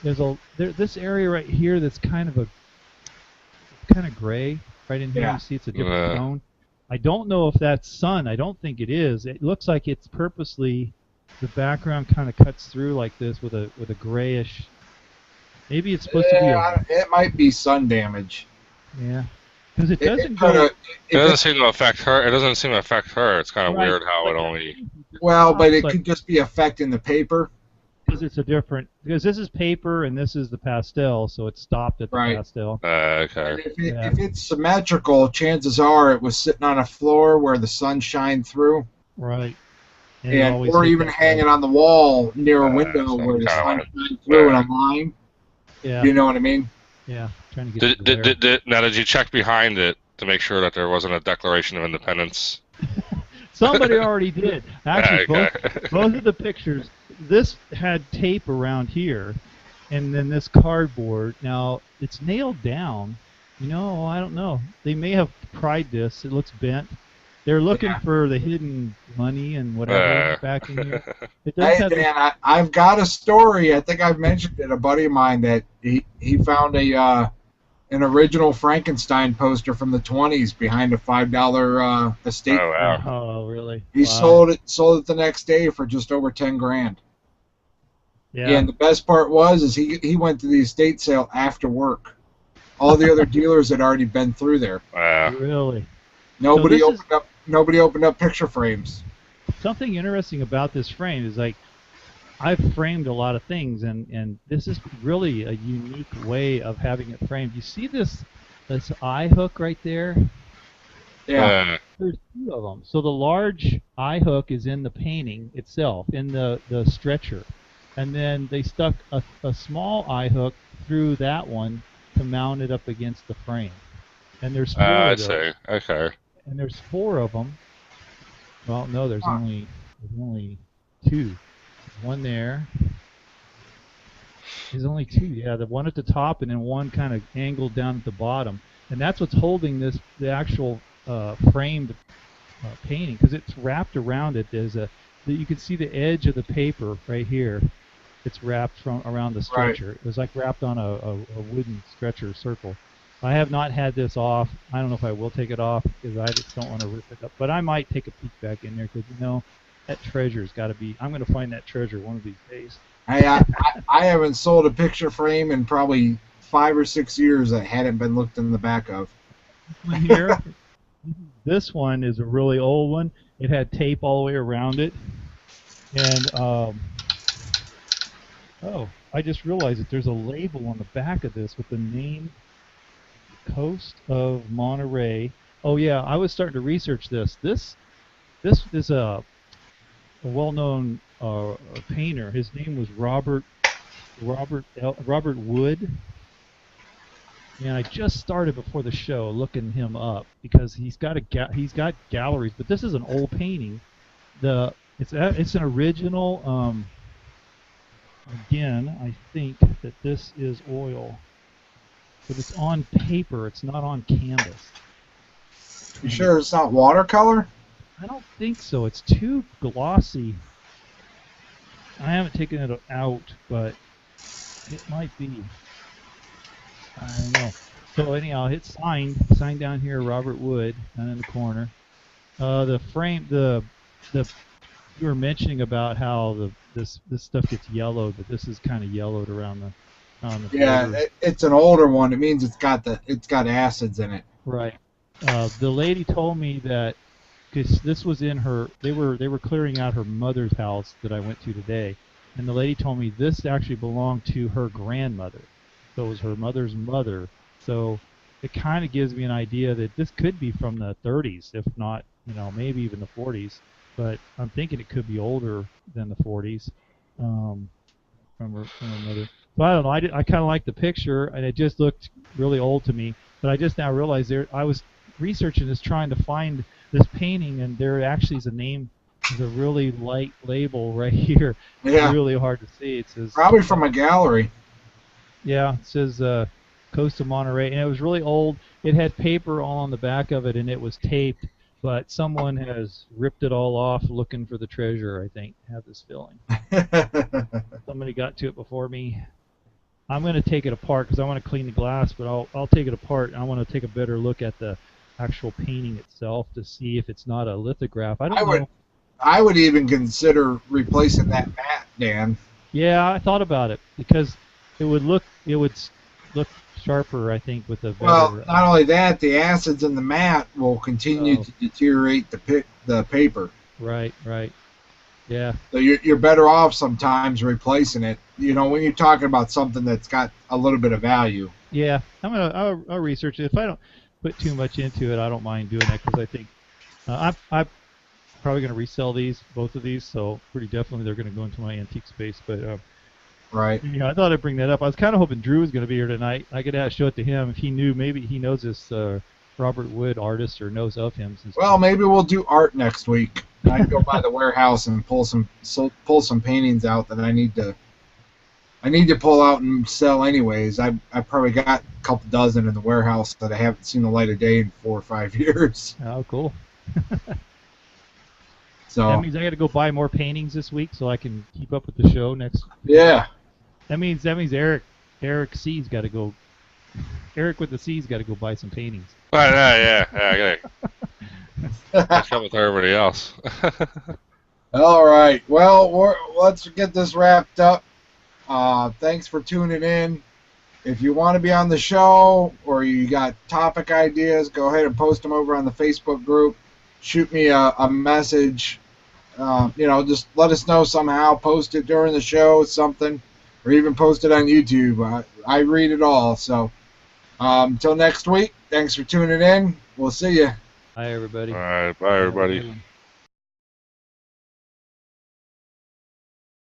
This area right here that's kind of gray. Right in here, yeah. You see it's a different tone. I don't know if that's sun. I don't think it is. It looks like it's purposely. The background kind of cuts through like this with a grayish. Maybe it's supposed to be. It might be sun damage. Yeah. Because it doesn't go. It doesn't seem to affect her. It doesn't seem to affect her. It's kind of weird how it only. Well, but it could just be affecting the paper. Because it's because this is paper and this is the pastel, so it stopped at the pastel. Okay. If it's symmetrical, chances are it was sitting on a floor where the sun shined through. Right. Or even hanging on the wall near a window where the sun shines through in a line. Yeah. You know what I mean? Yeah. Trying to get did you check behind it to make sure that there wasn't a Declaration of Independence? Somebody already did. Actually, both of the pictures. This had tape around here, and then this cardboard. Now it's nailed down, You know, I don't know. They may have pried this. It looks bent. They're looking for the hidden money and whatever back in here. It does Hey, have Dan, I've got a story. I think I've mentioned it. A buddy of mine that he found an original Frankenstein poster from the 20s behind a $5 estate. Oh wow. Oh, really? He Wow. sold it the next day for just over 10 grand. Yeah. And the best part was he went to the estate sale after work. All the other dealers had already been through there. Really? Nobody opened up picture frames. Something interesting about this frame is like I've framed a lot of things, and this is really a unique way of having it framed. You see this eye hook right there? Yeah. There's two of them. So the large eye hook is in the painting itself, in the stretcher. And then they stuck a small eye hook through that one to mount it up against the frame. And there's four of those. I see. Okay. And there's four of them. Well, no, there's only two. One there. There's only two. Yeah, the one at the top and then one kind of angled down at the bottom. And that's what's holding the actual framed painting, because it's wrapped around it. You can see the edge of the paper right here. It's wrapped around the stretcher. Right. It was like wrapped on a wooden stretcher circle. I have not had this off. I don't know if I will take it off because I just don't want to rip it up. But I might take a peek back in there because, you know, that treasure's got to be. I'm going to find that treasure one of these days. I haven't sold a picture frame in probably 5 or 6 years that hadn't been looked in the back of. Here, this one is a really old one. It had tape all the way around it. And, oh, I just realized that there's a label on the back of this with the name Coast of Monterey. Oh, yeah, I was starting to research this. This is a well-known painter. His name was Robert Wood. And I just started before the show looking him up because he's got galleries. But this is an old painting. It's an original. Again, I think that this is oil, but it's on paper. It's not on canvas. You sure it's not watercolor? I don't think so. It's too glossy. I haven't taken it out, but it might be. I don't know. So anyhow, it's signed down here, Robert Wood, down in the corner. The frame, you were mentioning about how this stuff gets yellowed, but this is kind of yellowed around the. Yeah, it's an older one. It means it's got acids in it. Right. The lady told me that because this was in her. They were clearing out her mother's house that I went to today, and the lady told me this actually belonged to her grandmother. So it was her mother's mother. So it kind of gives me an idea that this could be from the 30s, if not, maybe even the 40s. But I'm thinking it could be older than the 40s from her mother. So I don't know. I kind of like the picture, and it just looked really old to me. But I just now realized I was researching this, trying to find this painting, and there actually is a name. There's a really light label right here. Yeah. It's really hard to see. It says probably from a gallery. Yeah, it says Coast of Monterey, and it was really old. It had paper all on the back of it, and it was taped, but someone has ripped it all off looking for the treasure, I think. I have this feeling. Somebody got to it before me. I'm going to take it apart because I want to clean the glass, but I'll take it apart, and I want to take a better look at the actual painting itself to see if it's not a lithograph. I don't know. I would even consider replacing that mat, Dan. Yeah, I thought about it because it would look sharper, I think, with a better. Well, not only that, the acids in the mat will continue to deteriorate the paper. Right. Yeah. So you're better off sometimes replacing it. When you're talking about something that's got a little bit of value. Yeah, I'll research it. If I don't put too much into it, I don't mind doing that because I think I'm probably going to resell both of these. So pretty definitely they're going to go into my antique space, but. Right. I thought I'd bring that up. I was kind of hoping Drew was going to be here tonight. I could show it to him if he knew. Maybe he knows this Robert Wood artist or knows of him. Well, maybe we'll do art next week. I can go by the warehouse and pull some paintings out that I need to I need to pull out and sell anyways. I probably got a couple dozen in the warehouse that I haven't seen the light of day in 4 or 5 years. Oh, cool. So that means I got to go buy more paintings this week so I can keep up with the show next. Yeah. That means Eric C's got to go. Erik with the C's got to go buy some paintings. Yeah. I gotta catch up with everybody else. All right. Well, let's get this wrapped up. Thanks for tuning in. If you want to be on the show or you got topic ideas, go ahead and post them over on the Facebook group. Shoot me a message. Just let us know somehow. Post it during the show, something, or even post it on YouTube. I read it all. So until next week, thanks for tuning in. We'll see you. Bye, everybody. All right. Bye, everybody.